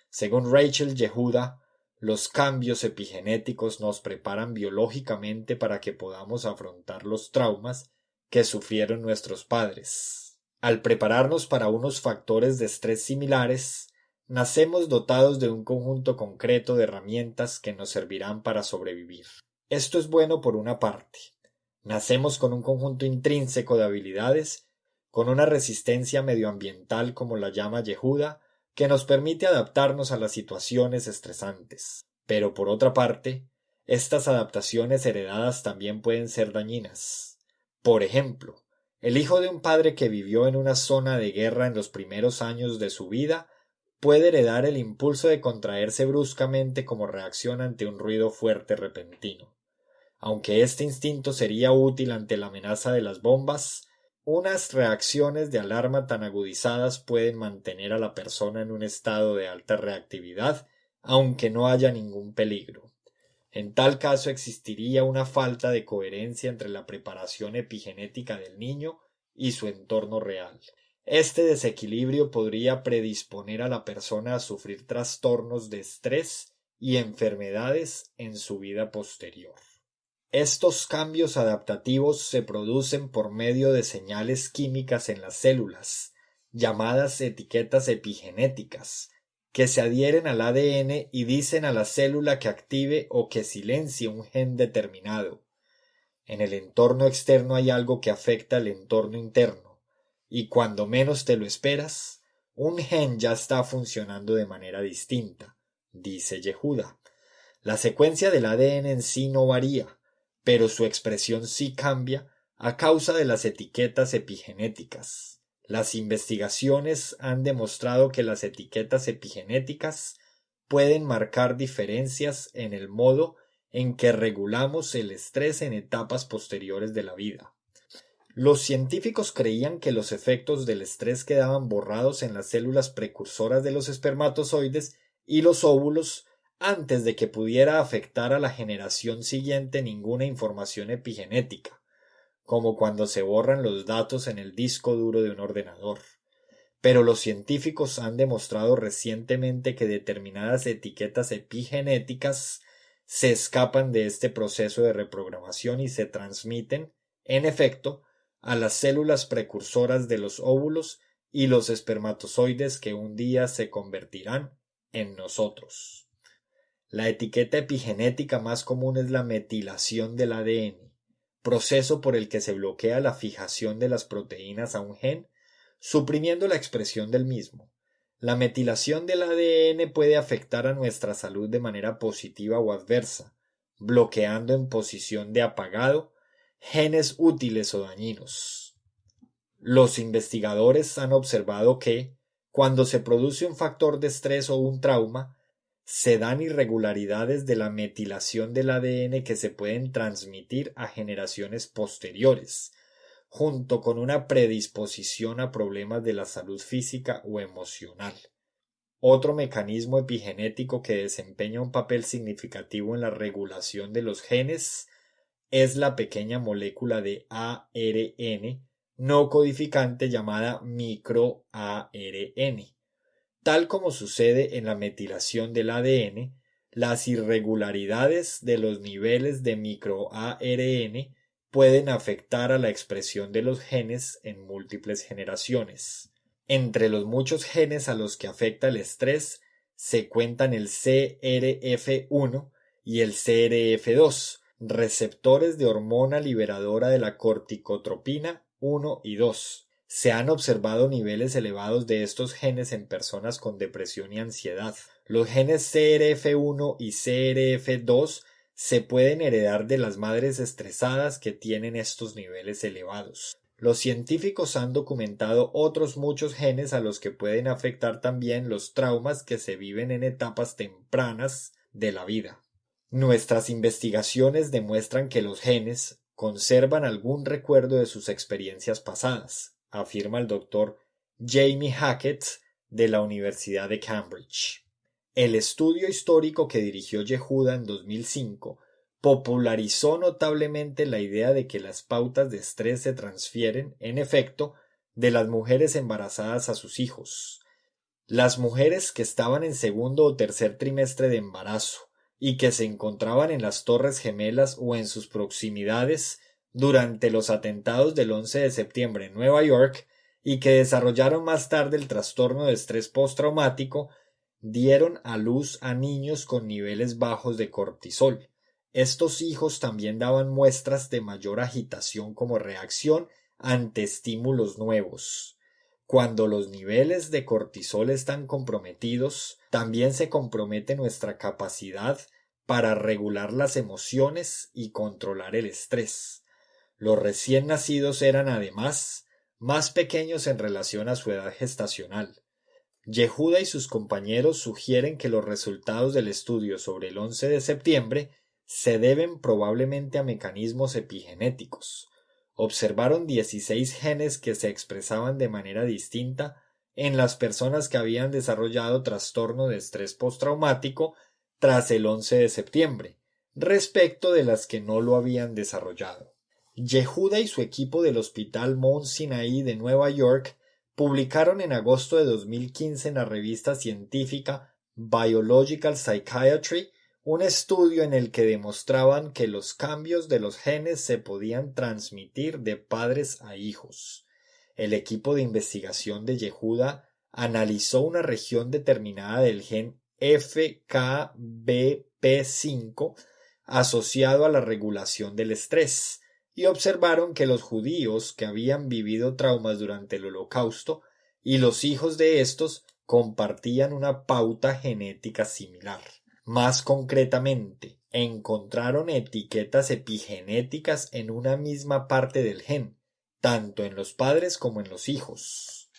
Según Rachel Yehuda, los cambios epigenéticos nos preparan biológicamente para que podamos afrontar los traumas que sufrieron nuestros padres. Al prepararnos para unos factores de estrés similares, nacemos dotados de un conjunto concreto de herramientas que nos servirán para sobrevivir. Esto es bueno por una parte. Nacemos con un conjunto intrínseco de habilidades, con una resistencia medioambiental como la llama Yehuda, que nos permite adaptarnos a las situaciones estresantes. Pero por otra parte, estas adaptaciones heredadas también pueden ser dañinas. Por ejemplo, el hijo de un padre que vivió en una zona de guerra en los primeros años de su vida puede heredar el impulso de contraerse bruscamente como reacción ante un ruido fuerte repentino. Aunque este instinto sería útil ante la amenaza de las bombas, unas reacciones de alarma tan agudizadas pueden mantener a la persona en un estado de alta reactividad, aunque no haya ningún peligro. En tal caso existiría una falta de coherencia entre la preparación epigenética del niño y su entorno real. Este desequilibrio podría predisponer a la persona a sufrir trastornos de estrés y enfermedades en su vida posterior. Estos cambios adaptativos se producen por medio de señales químicas en las células, llamadas etiquetas epigenéticas, que se adhieren al ADN y dicen a la célula que active o que silencie un gen determinado. En el entorno externo hay algo que afecta al entorno interno, y cuando menos te lo esperas, un gen ya está funcionando de manera distinta, dice Yehuda. La secuencia del ADN en sí no varía, pero su expresión sí cambia a causa de las etiquetas epigenéticas. Las investigaciones han demostrado que las etiquetas epigenéticas pueden marcar diferencias en el modo en que regulamos el estrés en etapas posteriores de la vida. Los científicos creían que los efectos del estrés quedaban borrados en las células precursoras de los espermatozoides y los óvulos antes de que pudiera afectar a la generación siguiente ninguna información epigenética, como cuando se borran los datos en el disco duro de un ordenador. Pero los científicos han demostrado recientemente que determinadas etiquetas epigenéticas se escapan de este proceso de reprogramación y se transmiten, en efecto, a las células precursoras de los óvulos y los espermatozoides que un día se convertirán en nosotros. La etiqueta epigenética más común es la metilación del ADN, proceso por el que se bloquea la fijación de las proteínas a un gen, suprimiendo la expresión del mismo. La metilación del ADN puede afectar a nuestra salud de manera positiva o adversa, bloqueando en posición de apagado genes útiles o dañinos. Los investigadores han observado que, cuando se produce un factor de estrés o un trauma, se dan irregularidades de la metilación del ADN que se pueden transmitir a generaciones posteriores, junto con una predisposición a problemas de la salud física o emocional. Otro mecanismo epigenético que desempeña un papel significativo en la regulación de los genes es la pequeña molécula de ARN no codificante llamada microARN. Tal como sucede en la metilación del ADN, las irregularidades de los niveles de microARN pueden afectar a la expresión de los genes en múltiples generaciones. Entre los muchos genes a los que afecta el estrés se cuentan el CRF1 y el CRF2, receptores de hormona liberadora de la corticotropina 1 y 2. Se han observado niveles elevados de estos genes en personas con depresión y ansiedad. Los genes CRF1 y CRF2 se pueden heredar de las madres estresadas que tienen estos niveles elevados. Los científicos han documentado otros muchos genes a los que pueden afectar también los traumas que se viven en etapas tempranas de la vida. Nuestras investigaciones demuestran que los genes conservan algún recuerdo de sus experiencias pasadas, afirma el doctor Jamie Hackett de la Universidad de Cambridge. El estudio histórico que dirigió Yehuda en 2005 popularizó notablemente la idea de que las pautas de estrés se transfieren, en efecto, de las mujeres embarazadas a sus hijos. Las mujeres que estaban en segundo o tercer trimestre de embarazo y que se encontraban en las Torres Gemelas o en sus proximidades durante los atentados del 11 de septiembre en Nueva York y que desarrollaron más tarde el trastorno de estrés postraumático, dieron a luz a niños con niveles bajos de cortisol. Estos hijos también daban muestras de mayor agitación como reacción ante estímulos nuevos. Cuando los niveles de cortisol están comprometidos, también se compromete nuestra capacidad para regular las emociones y controlar el estrés. Los recién nacidos eran además más pequeños en relación a su edad gestacional. Yehuda y sus compañeros sugieren que los resultados del estudio sobre el 11 de septiembre se deben probablemente a mecanismos epigenéticos. Observaron 16 genes que se expresaban de manera distinta en las personas que habían desarrollado trastorno de estrés postraumático tras el 11 de septiembre, respecto de las que no lo habían desarrollado. Yehuda y su equipo del Hospital Mount Sinai de Nueva York publicaron en agosto de 2015 en la revista científica Biological Psychiatry un estudio en el que demostraban que los cambios de los genes se podían transmitir de padres a hijos. El equipo de investigación de Yehuda analizó una región determinada del gen FKBP5 asociado a la regulación del estrés y observaron que los judíos que habían vivido traumas durante el Holocausto y los hijos de estos compartían una pauta genética similar. Más concretamente, encontraron etiquetas epigenéticas en una misma parte del gen, tanto en los padres como en los hijos.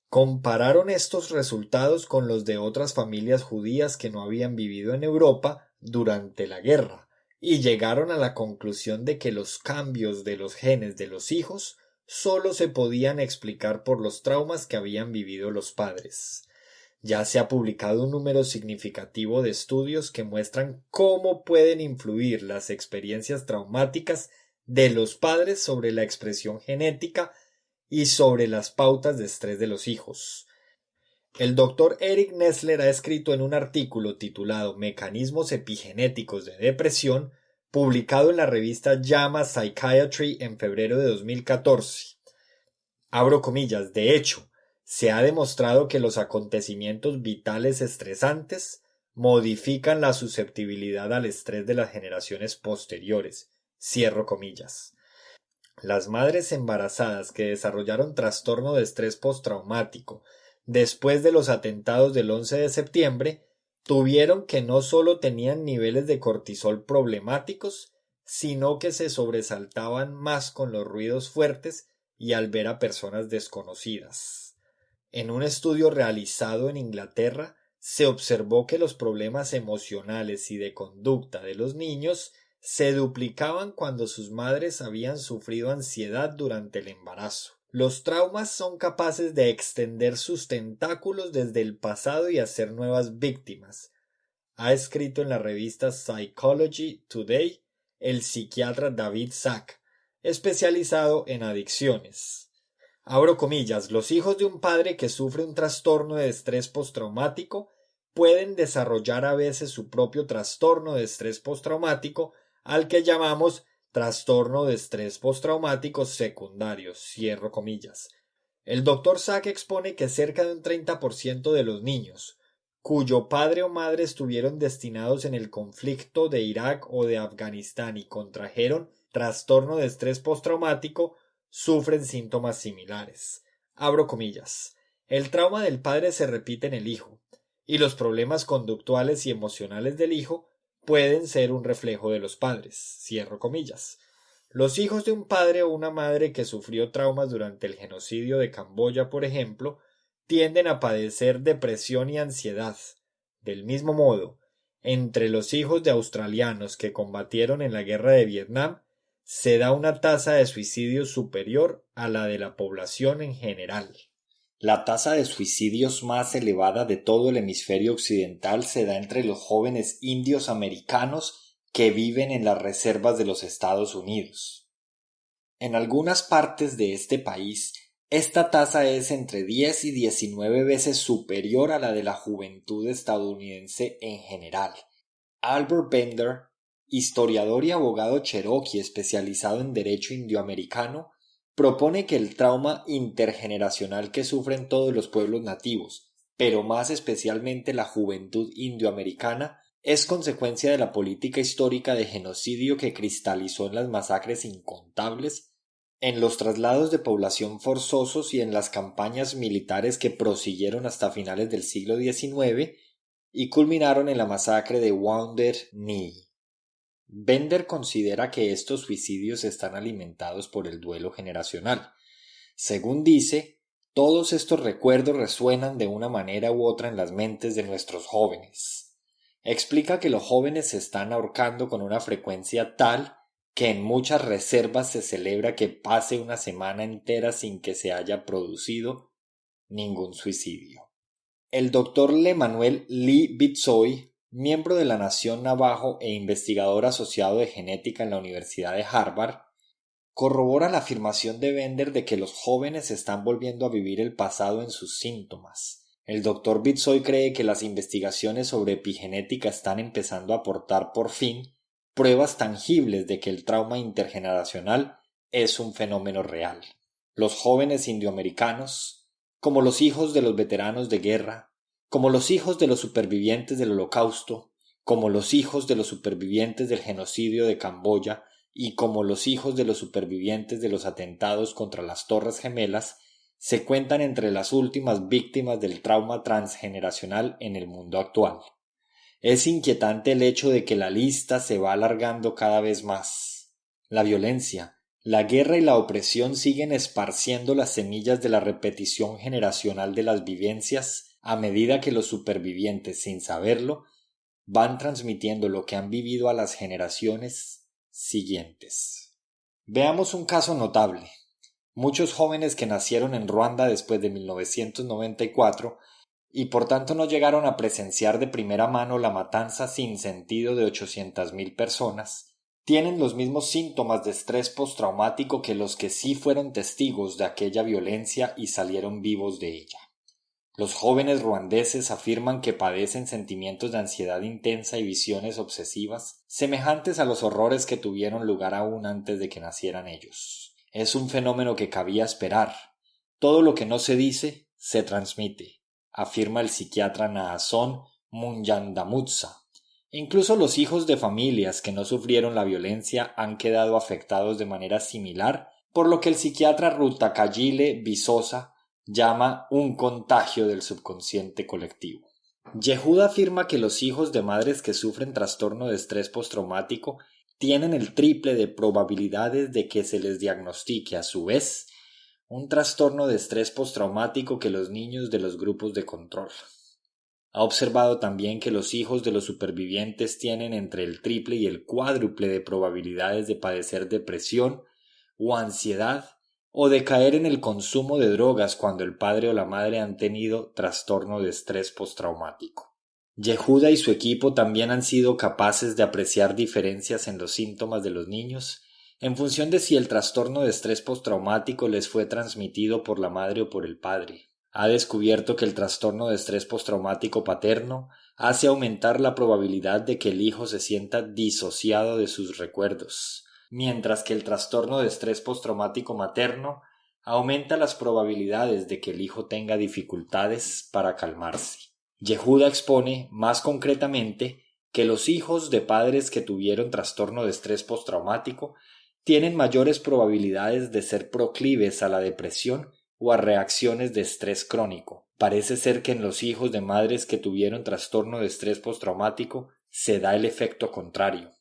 Compararon estos resultados con los de otras familias judías que no habían vivido en Europa durante la guerra, y llegaron a la conclusión de que los cambios de los genes de los hijos solo se podían explicar por los traumas que habían vivido los padres. Ya se ha publicado un número significativo de estudios que muestran cómo pueden influir las experiencias traumáticas de los padres sobre la expresión genética y sobre las pautas de estrés de los hijos. El doctor Eric Nestler ha escrito en un artículo titulado Mecanismos epigenéticos de depresión, publicado en la revista JAMA Psychiatry en febrero de 2014. Abro comillas, de hecho, se ha demostrado que los acontecimientos vitales estresantes modifican la susceptibilidad al estrés de las generaciones posteriores. Cierro comillas. Las madres embarazadas que desarrollaron trastorno de estrés postraumático después de los atentados del 11 de septiembre, tuvieron que no solo tenían niveles de cortisol problemáticos, sino que se sobresaltaban más con los ruidos fuertes y al ver a personas desconocidas. En un estudio realizado en Inglaterra, se observó que los problemas emocionales y de conducta de los niños se duplicaban cuando sus madres habían sufrido ansiedad durante el embarazo. Los traumas son capaces de extender sus tentáculos desde el pasado y hacer nuevas víctimas. Ha escrito en la revista Psychology Today el psiquiatra David Sack, especializado en adicciones. Abro comillas, los hijos de un padre que sufre un trastorno de estrés postraumático pueden desarrollar a veces su propio trastorno de estrés postraumático, al que llamamos trastorno de estrés postraumático secundario, cierro comillas. El doctor Sack expone que cerca de un 30% de los niños, cuyo padre o madre estuvieron destinados en el conflicto de Irak o de Afganistán y contrajeron trastorno de estrés postraumático, sufren síntomas similares. Abro comillas. El trauma del padre se repite en el hijo, y los problemas conductuales y emocionales del hijo pueden ser un reflejo de los padres. Cierro comillas. Los hijos de un padre o una madre que sufrió traumas durante el genocidio de Camboya, por ejemplo, tienden a padecer depresión y ansiedad. Del mismo modo, entre los hijos de australianos que combatieron en la guerra de Vietnam, se da una tasa de suicidio superior a la de la población en general. La tasa de suicidios más elevada de todo el hemisferio occidental se da entre los jóvenes indios americanos que viven en las reservas de los Estados Unidos. En algunas partes de este país, esta tasa es entre 10 y 19 veces superior a la de la juventud estadounidense en general. Albert Bender, historiador y abogado cherokee especializado en derecho indioamericano, propone que el trauma intergeneracional que sufren todos los pueblos nativos, pero más especialmente la juventud indioamericana, es consecuencia de la política histórica de genocidio que cristalizó en las masacres incontables, en los traslados de población forzosos y en las campañas militares que prosiguieron hasta finales del siglo XIX y culminaron en la masacre de Wounded Knee. Bender considera que estos suicidios están alimentados por el duelo generacional. Según dice, todos estos recuerdos resuenan de una manera u otra en las mentes de nuestros jóvenes. Explica que los jóvenes se están ahorcando con una frecuencia tal que en muchas reservas se celebra que pase una semana entera sin que se haya producido ningún suicidio. El doctor Lemanuel Lee Bitsoy, miembro de la Nación Navajo e investigador asociado de genética en la Universidad de Harvard, corrobora la afirmación de Bender de que los jóvenes están volviendo a vivir el pasado en sus síntomas. El doctor Bitsoy cree que las investigaciones sobre epigenética están empezando a aportar por fin pruebas tangibles de que el trauma intergeneracional es un fenómeno real. Los jóvenes indioamericanos, como los hijos de los veteranos de guerra, como los hijos de los supervivientes del Holocausto, como los hijos de los supervivientes del genocidio de Camboya y como los hijos de los supervivientes de los atentados contra las Torres Gemelas, se cuentan entre las últimas víctimas del trauma transgeneracional en el mundo actual. Es inquietante el hecho de que la lista se va alargando cada vez más. La violencia, la guerra y la opresión siguen esparciendo las semillas de la repetición generacional de las vivencias a medida que los supervivientes, sin saberlo, van transmitiendo lo que han vivido a las generaciones siguientes. Veamos un caso notable. Muchos jóvenes que nacieron en Ruanda después de 1994 y por tanto no llegaron a presenciar de primera mano la matanza sin sentido de 800,000 personas, tienen los mismos síntomas de estrés postraumático que los que sí fueron testigos de aquella violencia y salieron vivos de ella. Los jóvenes ruandeses afirman que padecen sentimientos de ansiedad intensa y visiones obsesivas, semejantes a los horrores que tuvieron lugar aún antes de que nacieran ellos. Es un fenómeno que cabía esperar. Todo lo que no se dice, se transmite, afirma el psiquiatra Naasón Munyandamutsa. Incluso los hijos de familias que no sufrieron la violencia han quedado afectados de manera similar, por lo que el psiquiatra Rutakayile Visosa llama un contagio del subconsciente colectivo. Yehuda afirma que los hijos de madres que sufren trastorno de estrés postraumático tienen el triple de probabilidades de que se les diagnostique a su vez un trastorno de estrés postraumático que los niños de los grupos de control. Ha observado también que los hijos de los supervivientes tienen entre el triple y el cuádruple de probabilidades de padecer depresión o ansiedad o de caer en el consumo de drogas cuando el padre o la madre han tenido trastorno de estrés postraumático. Yehuda y su equipo también han sido capaces de apreciar diferencias en los síntomas de los niños en función de si el trastorno de estrés postraumático les fue transmitido por la madre o por el padre. Ha descubierto que el trastorno de estrés postraumático paterno hace aumentar la probabilidad de que el hijo se sienta disociado de sus recuerdos, mientras que el trastorno de estrés postraumático materno aumenta las probabilidades de que el hijo tenga dificultades para calmarse. Yehuda expone más concretamente que los hijos de padres que tuvieron trastorno de estrés postraumático tienen mayores probabilidades de ser proclives a la depresión o a reacciones de estrés crónico. Parece ser que en los hijos de madres que tuvieron trastorno de estrés postraumático se da el efecto contrario.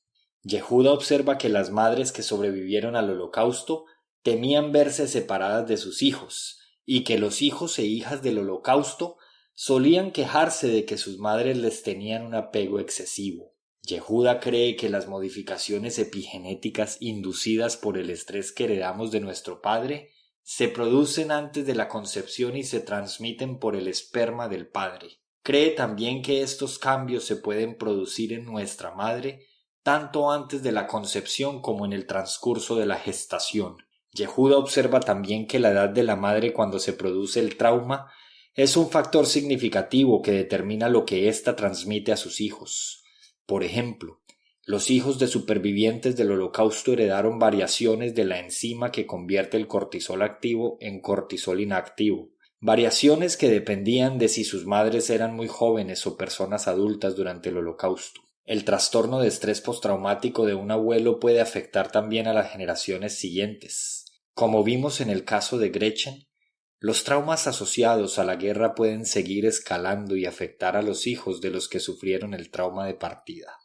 Yehuda observa que las madres que sobrevivieron al Holocausto temían verse separadas de sus hijos y que los hijos e hijas del Holocausto solían quejarse de que sus madres les tenían un apego excesivo. Yehuda cree que las modificaciones epigenéticas inducidas por el estrés que heredamos de nuestro padre se producen antes de la concepción y se transmiten por el esperma del padre. Cree también que estos cambios se pueden producir en nuestra madre tanto antes de la concepción como en el transcurso de la gestación. Yehuda observa también que la edad de la madre cuando se produce el trauma es un factor significativo que determina lo que ésta transmite a sus hijos. Por ejemplo, los hijos de supervivientes del Holocausto heredaron variaciones de la enzima que convierte el cortisol activo en cortisol inactivo, variaciones que dependían de si sus madres eran muy jóvenes o personas adultas durante el Holocausto. El trastorno de estrés postraumático de un abuelo puede afectar también a las generaciones siguientes. Como vimos en el caso de Gretchen, los traumas asociados a la guerra pueden seguir escalando y afectar a los hijos de los que sufrieron el trauma de partida.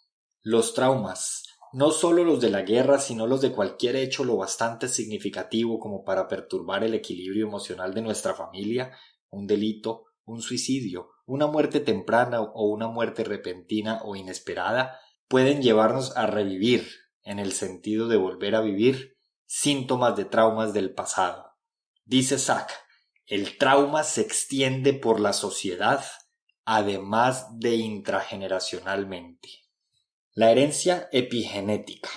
Los traumas, no solo los de la guerra, sino los de cualquier hecho lo bastante significativo como para perturbar el equilibrio emocional de nuestra familia, un delito, un suicidio, una muerte temprana o una muerte repentina o inesperada, pueden llevarnos a revivir, en el sentido de volver a vivir, síntomas de traumas del pasado. Dice Sack, el trauma se extiende por la sociedad, además de intrageneracionalmente. La herencia epigenética.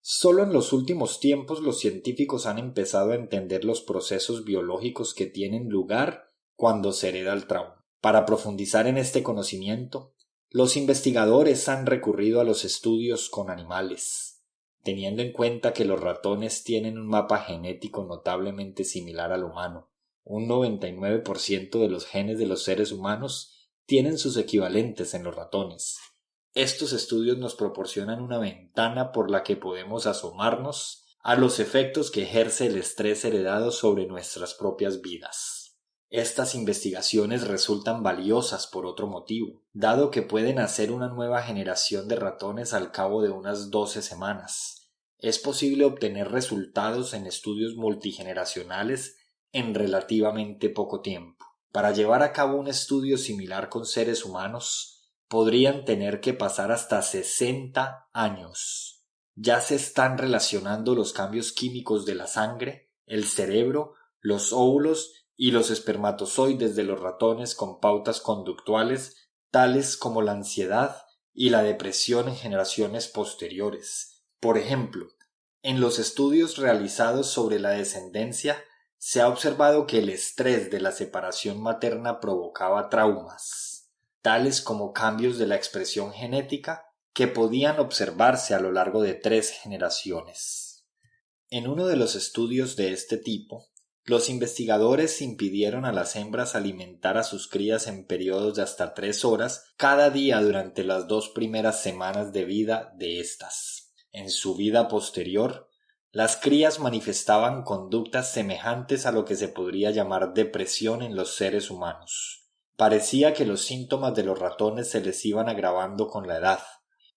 Solo en los últimos tiempos los científicos han empezado a entender los procesos biológicos que tienen lugar cuando se hereda el trauma. Para profundizar en este conocimiento, los investigadores han recurrido a los estudios con animales, teniendo en cuenta que los ratones tienen un mapa genético notablemente similar al humano. Un 99% de los genes de los seres humanos tienen sus equivalentes en los ratones. Estos estudios nos proporcionan una ventana por la que podemos asomarnos a los efectos que ejerce el estrés heredado sobre nuestras propias vidas. Estas investigaciones resultan valiosas por otro motivo, dado que pueden hacer una nueva generación de ratones al cabo de unas 12 semanas. Es posible obtener resultados en estudios multigeneracionales en relativamente poco tiempo. Para llevar a cabo un estudio similar con seres humanos, podrían tener que pasar hasta 60 años. Ya se están relacionando los cambios químicos de la sangre, el cerebro, los óvulos y los espermatozoides de los ratones con pautas conductuales tales como la ansiedad y la depresión en generaciones posteriores. Por ejemplo, en los estudios realizados sobre la descendencia, se ha observado que el estrés de la separación materna provocaba traumas, tales como cambios de la expresión genética que podían observarse a lo largo de 3 generaciones. En uno de los estudios de este tipo, los investigadores impidieron a las hembras alimentar a sus crías en periodos de hasta 3 horas cada día durante las 2 primeras semanas de vida de éstas. En su vida posterior, Las crías manifestaban conductas semejantes a lo que se podría llamar depresión en los seres humanos. Parecía que los síntomas de los ratones se les iban agravando con la edad.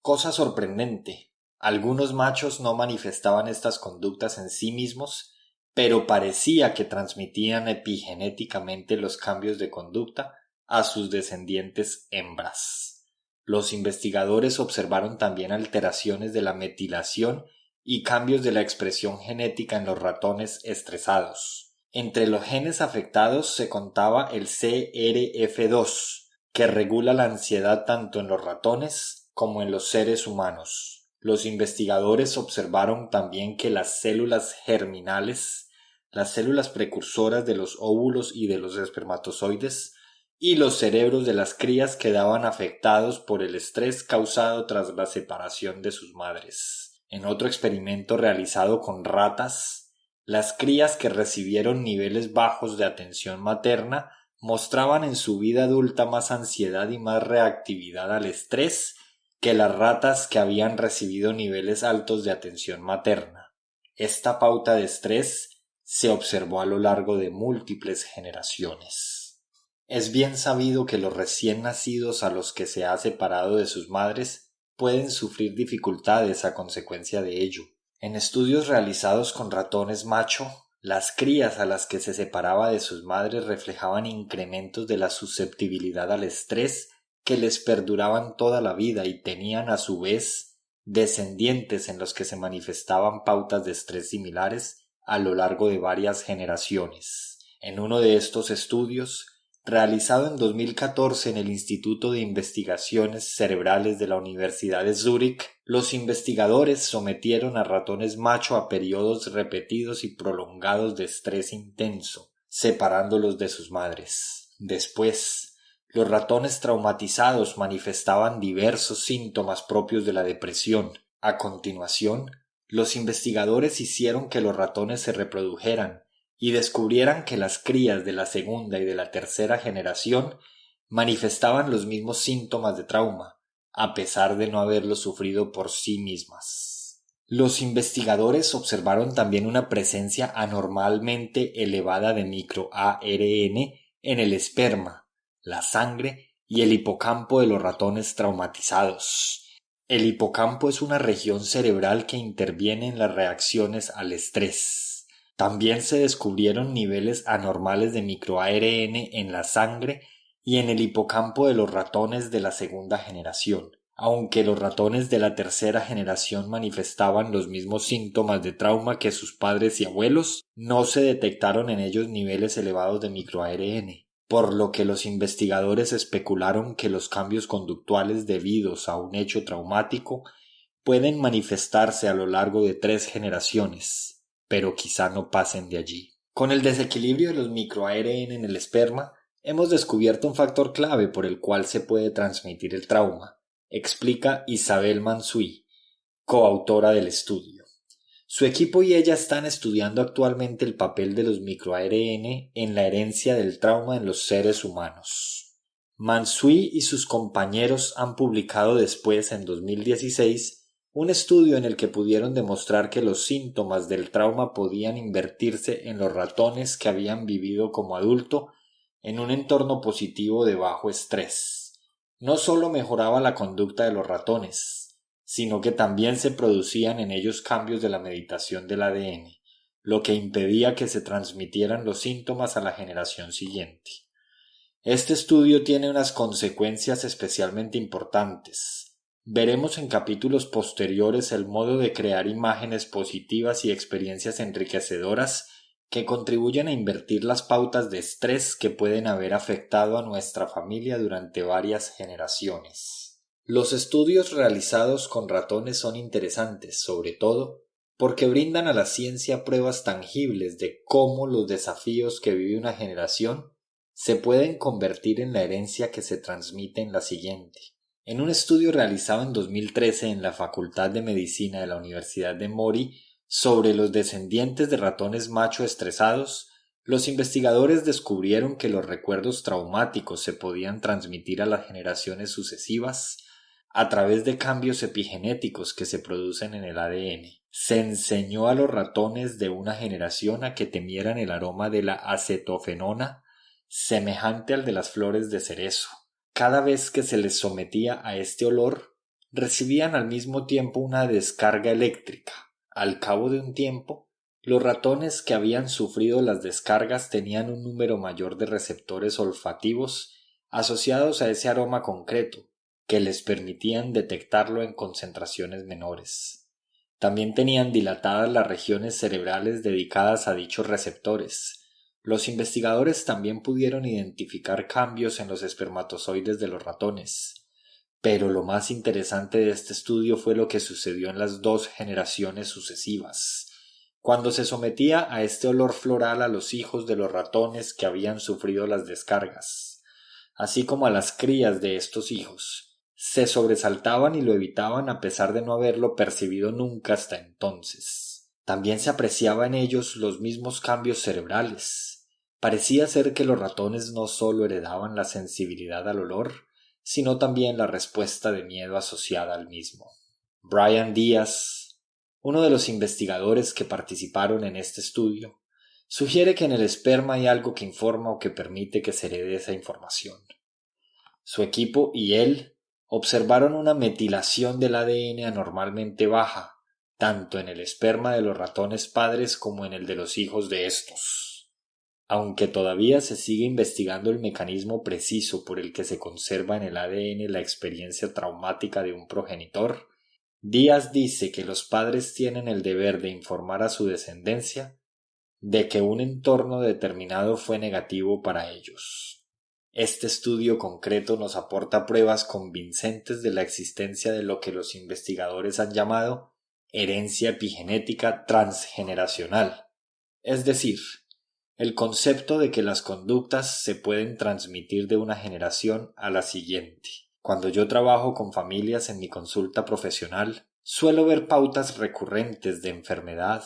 Cosa sorprendente, algunos machos no manifestaban estas conductas en sí mismos, pero parecía que transmitían epigenéticamente los cambios de conducta a sus descendientes hembras. Los investigadores observaron también alteraciones de la metilación y cambios de la expresión genética en los ratones estresados. Entre los genes afectados se contaba el CRF2, que regula la ansiedad tanto en los ratones como en los seres humanos. Los investigadores observaron también que las células germinales, las células precursoras de los óvulos y de los espermatozoides, y los cerebros de las crías quedaban afectados por el estrés causado tras la separación de sus madres. En otro experimento realizado con ratas, las crías que recibieron niveles bajos de atención materna mostraban en su vida adulta más ansiedad y más reactividad al estrés que las ratas que habían recibido niveles altos de atención materna. Esta pauta de estrés se observó a lo largo de múltiples generaciones. Es bien sabido que los recién nacidos a los que se ha separado de sus madres pueden sufrir dificultades a consecuencia de ello. En estudios realizados con ratones macho, las crías a las que se separaba de sus madres reflejaban incrementos de la susceptibilidad al estrés que les perduraban toda la vida y tenían a su vez descendientes en los que se manifestaban pautas de estrés similares a lo largo de varias generaciones. En uno de estos estudios, realizado en 2014 en el Instituto de Investigaciones Cerebrales de la Universidad de Zúrich, los investigadores sometieron a ratones macho a periodos repetidos y prolongados de estrés intenso, separándolos de sus madres. Después, los ratones traumatizados manifestaban diversos síntomas propios de la depresión. A continuación, los investigadores hicieron que los ratones se reprodujeran y descubrieran que las crías de la segunda y de la tercera generación manifestaban los mismos síntomas de trauma, a pesar de no haberlos sufrido por sí mismas. Los investigadores observaron también una presencia anormalmente elevada de microARN en el esperma, la sangre y el hipocampo de los ratones traumatizados. El hipocampo es una región cerebral que interviene en las reacciones al estrés. También se descubrieron niveles anormales de microARN en la sangre y en el hipocampo de los ratones de la segunda generación. Aunque los ratones de la tercera generación manifestaban los mismos síntomas de trauma que sus padres y abuelos, no se detectaron en ellos niveles elevados de microARN, por lo que los investigadores especularon que los cambios conductuales debidos a un hecho traumático pueden manifestarse a lo largo de 3 generaciones, pero quizá no pasen de allí. Con el desequilibrio de los microARN en el esperma, hemos descubierto un factor clave por el cual se puede transmitir el trauma, explica Isabel Mansuy, coautora del estudio. Su equipo y ella están estudiando actualmente el papel de los microARN en la herencia del trauma en los seres humanos. Mansuy y sus compañeros han publicado después, en 2016, un estudio en el que pudieron demostrar que los síntomas del trauma podían invertirse en los ratones que habían vivido como adulto en un entorno positivo de bajo estrés. No solo mejoraba la conducta de los ratones, sino que también se producían en ellos cambios de la meditación del ADN, lo que impedía que se transmitieran los síntomas a la generación siguiente. Este estudio tiene unas consecuencias especialmente importantes. Veremos en capítulos posteriores el modo de crear imágenes positivas y experiencias enriquecedoras que contribuyen a invertir las pautas de estrés que pueden haber afectado a nuestra familia durante varias generaciones. Los estudios realizados con ratones son interesantes, sobre todo porque brindan a la ciencia pruebas tangibles de cómo los desafíos que vive una generación se pueden convertir en la herencia que se transmite en la siguiente. En un estudio realizado en 2013 en la Facultad de Medicina de la Universidad de Mori sobre los descendientes de ratones macho estresados, los investigadores descubrieron que los recuerdos traumáticos se podían transmitir a las generaciones sucesivas a través de cambios epigenéticos que se producen en el ADN. Se enseñó a los ratones de una generación a que temieran el aroma de la acetofenona, semejante al de las flores de cerezo. Cada vez que se les sometía a este olor, recibían al mismo tiempo una descarga eléctrica. Al cabo de un tiempo, los ratones que habían sufrido las descargas tenían un número mayor de receptores olfativos asociados a ese aroma concreto, que les permitían detectarlo en concentraciones menores. También tenían dilatadas las regiones cerebrales dedicadas a dichos receptores. Los investigadores también pudieron identificar cambios en los espermatozoides de los ratones. Pero lo más interesante de este estudio fue lo que sucedió en las 2 generaciones sucesivas. Cuando se sometía a este olor floral a los hijos de los ratones que habían sufrido las descargas, así como a las crías de estos hijos, se sobresaltaban y lo evitaban a pesar de no haberlo percibido nunca hasta entonces. También se apreciaba en ellos los mismos cambios cerebrales. Parecía ser que los ratones no sólo heredaban la sensibilidad al olor, sino también la respuesta de miedo asociada al mismo. Brian Díaz, uno de los investigadores que participaron en este estudio, sugiere que en el esperma hay algo que informa o que permite que se herede esa información. Su equipo y él observaron una metilación del ADN anormalmente baja, tanto en el esperma de los ratones padres como en el de los hijos de estos. Aunque todavía se sigue investigando el mecanismo preciso por el que se conserva en el ADN la experiencia traumática de un progenitor, Díaz dice que los padres tienen el deber de informar a su descendencia de que un entorno determinado fue negativo para ellos. Este estudio concreto nos aporta pruebas convincentes de la existencia de lo que los investigadores han llamado herencia epigenética transgeneracional, es decir, el concepto de que las conductas se pueden transmitir de una generación a la siguiente. Cuando yo trabajo con familias en mi consulta profesional, suelo ver pautas recurrentes de enfermedad,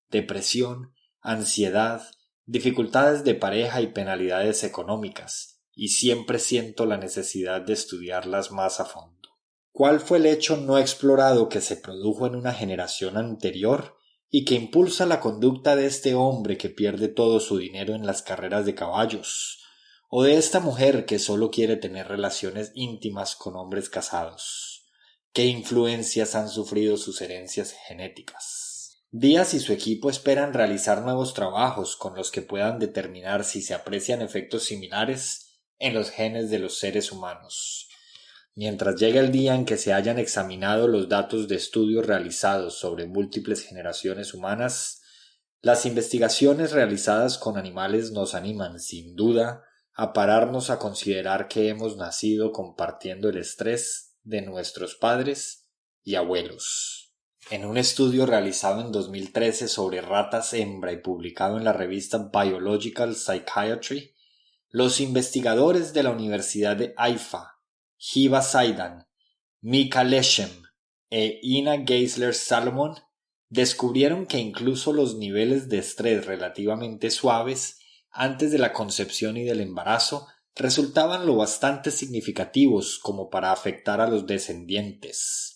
depresión, ansiedad, dificultades de pareja y penalidades económicas, y siempre siento la necesidad de estudiarlas más a fondo. ¿Cuál fue el hecho no explorado que se produjo en una generación anterior y que impulsa la conducta de este hombre que pierde todo su dinero en las carreras de caballos, o de esta mujer que solo quiere tener relaciones íntimas con hombres casados? ¿Qué influencias han sufrido sus herencias genéticas? Díaz y su equipo esperan realizar nuevos trabajos con los que puedan determinar si se aprecian efectos similares en los genes de los seres humanos. Mientras llegue el día en que se hayan examinado los datos de estudios realizados sobre múltiples generaciones humanas, las investigaciones realizadas con animales nos animan, sin duda, a pararnos a considerar que hemos nacido compartiendo el estrés de nuestros padres y abuelos. En un estudio realizado en 2013 sobre ratas hembra y publicado en la revista Biological Psychiatry, los investigadores de la Universidad de Haifa, Hiba Zaidan, Mika Leshem e Ina Geisler-Salomon descubrieron que incluso los niveles de estrés relativamente suaves antes de la concepción y del embarazo resultaban lo bastante significativos como para afectar a los descendientes.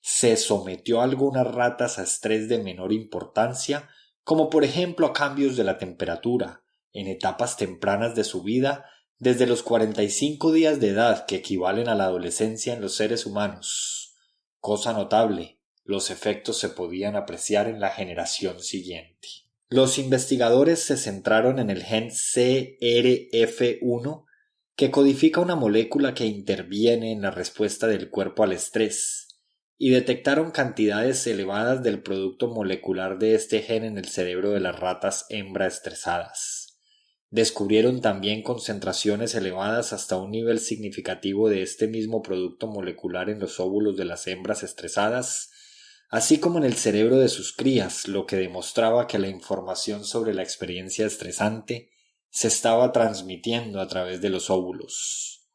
Se sometió a algunas ratas a estrés de menor importancia, como por ejemplo a cambios de la temperatura, en etapas tempranas de su vida, desde los 45 días de edad que equivalen a la adolescencia en los seres humanos. Cosa notable, los efectos se podían apreciar en la generación siguiente. Los investigadores se centraron en el gen CRF1, que codifica una molécula que interviene en la respuesta del cuerpo al estrés, y detectaron cantidades elevadas del producto molecular de este gen en el cerebro de las ratas hembra estresadas. Descubrieron también concentraciones elevadas hasta un nivel significativo de este mismo producto molecular en los óvulos de las hembras estresadas, así como en el cerebro de sus crías, lo que demostraba que la información sobre la experiencia estresante se estaba transmitiendo a través de los óvulos.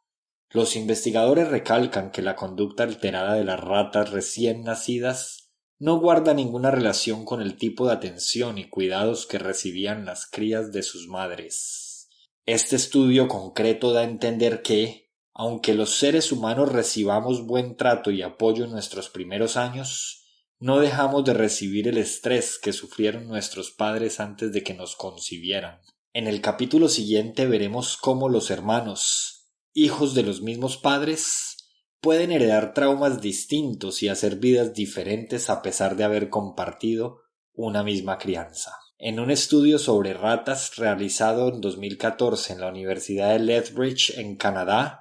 Los investigadores recalcan que la conducta alterada de las ratas recién nacidas no guarda ninguna relación con el tipo de atención y cuidados que recibían las crías de sus madres. Este estudio concreto da a entender que, aunque los seres humanos recibamos buen trato y apoyo en nuestros primeros años, No dejamos de recibir el estrés que sufrieron nuestros padres antes de que nos concibieran. En el capítulo siguiente veremos cómo los hermanos, hijos de los mismos padres, pueden heredar traumas distintos y hacer vidas diferentes a pesar de haber compartido una misma crianza. En un estudio sobre ratas realizado en 2014 en la Universidad de Lethbridge en Canadá,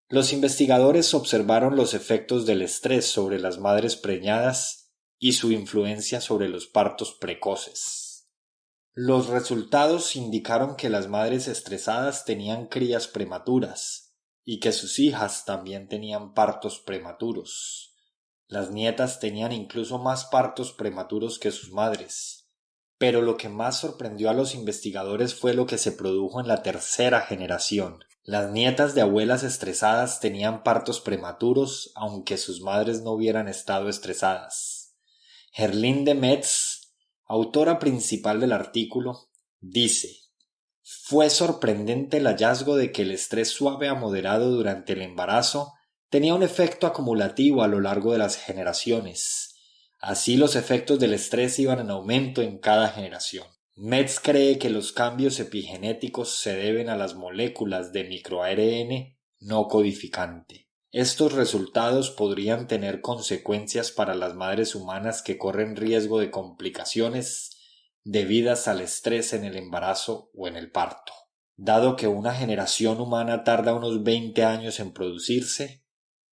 los investigadores observaron los efectos del estrés sobre las madres preñadas y su influencia sobre los partos precoces. Los resultados indicaron que las madres estresadas tenían crías prematuras y que sus hijas también tenían partos prematuros. Las nietas tenían incluso más partos prematuros que sus madres. Pero lo que más sorprendió a los investigadores fue lo que se produjo en la tercera generación. Las nietas de abuelas estresadas tenían partos prematuros aunque sus madres no hubieran estado estresadas. Herlinde Metz, autora principal del artículo, dice: fue sorprendente el hallazgo de que el estrés suave a moderado durante el embarazo tenía un efecto acumulativo a lo largo de las generaciones. Así los efectos del estrés iban en aumento en cada generación. Metz cree que los cambios epigenéticos se deben a las moléculas de microARN no codificante. Estos resultados podrían tener consecuencias para las madres humanas que corren riesgo de complicaciones debidas al estrés en el embarazo o en el parto. Dado que una generación humana tarda unos 20 años en producirse,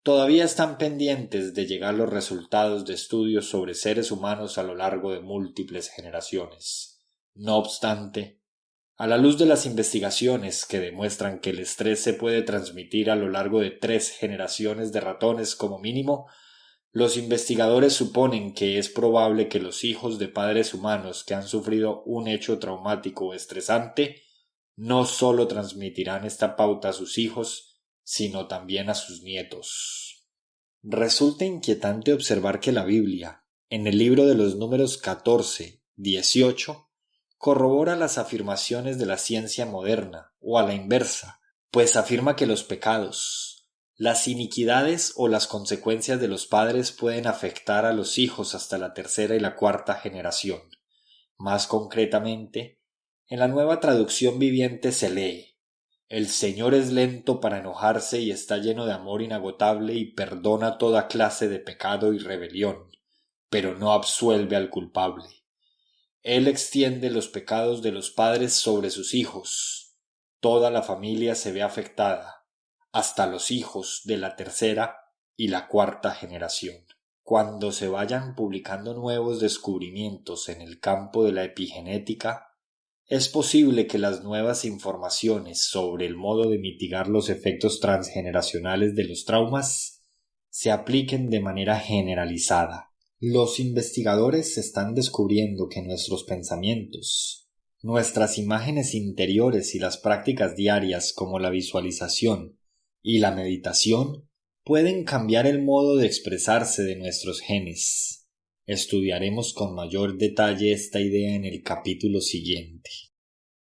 todavía están pendientes de llegar los resultados de estudios sobre seres humanos a lo largo de múltiples generaciones. No obstante, a la luz de las investigaciones que demuestran que el estrés se puede transmitir a lo largo de 3 generaciones de ratones como mínimo, los investigadores suponen que es probable que los hijos de padres humanos que han sufrido un hecho traumático o estresante no solo transmitirán esta pauta a sus hijos, sino también a sus nietos. Resulta inquietante observar que la Biblia, en el libro de los Números 14, 18, corrobora las afirmaciones de la ciencia moderna, o a la inversa, pues afirma que los pecados, las iniquidades o las consecuencias de los padres pueden afectar a los hijos hasta la tercera y la cuarta generación. Más concretamente, en la Nueva Traducción Viviente se lee: el Señor es lento para enojarse y está lleno de amor inagotable y perdona toda clase de pecado y rebelión, pero no absuelve al culpable. Él extiende los pecados de los padres sobre sus hijos. Toda la familia se ve afectada, hasta los hijos de la tercera y la cuarta generación. Cuando se vayan publicando nuevos descubrimientos en el campo de la epigenética, es posible que las nuevas informaciones sobre el modo de mitigar los efectos transgeneracionales de los traumas se apliquen de manera generalizada. Los investigadores están descubriendo que nuestros pensamientos, nuestras imágenes interiores y las prácticas diarias como la visualización y la meditación pueden cambiar el modo de expresarse de nuestros genes. Estudiaremos con mayor detalle esta idea en el capítulo siguiente.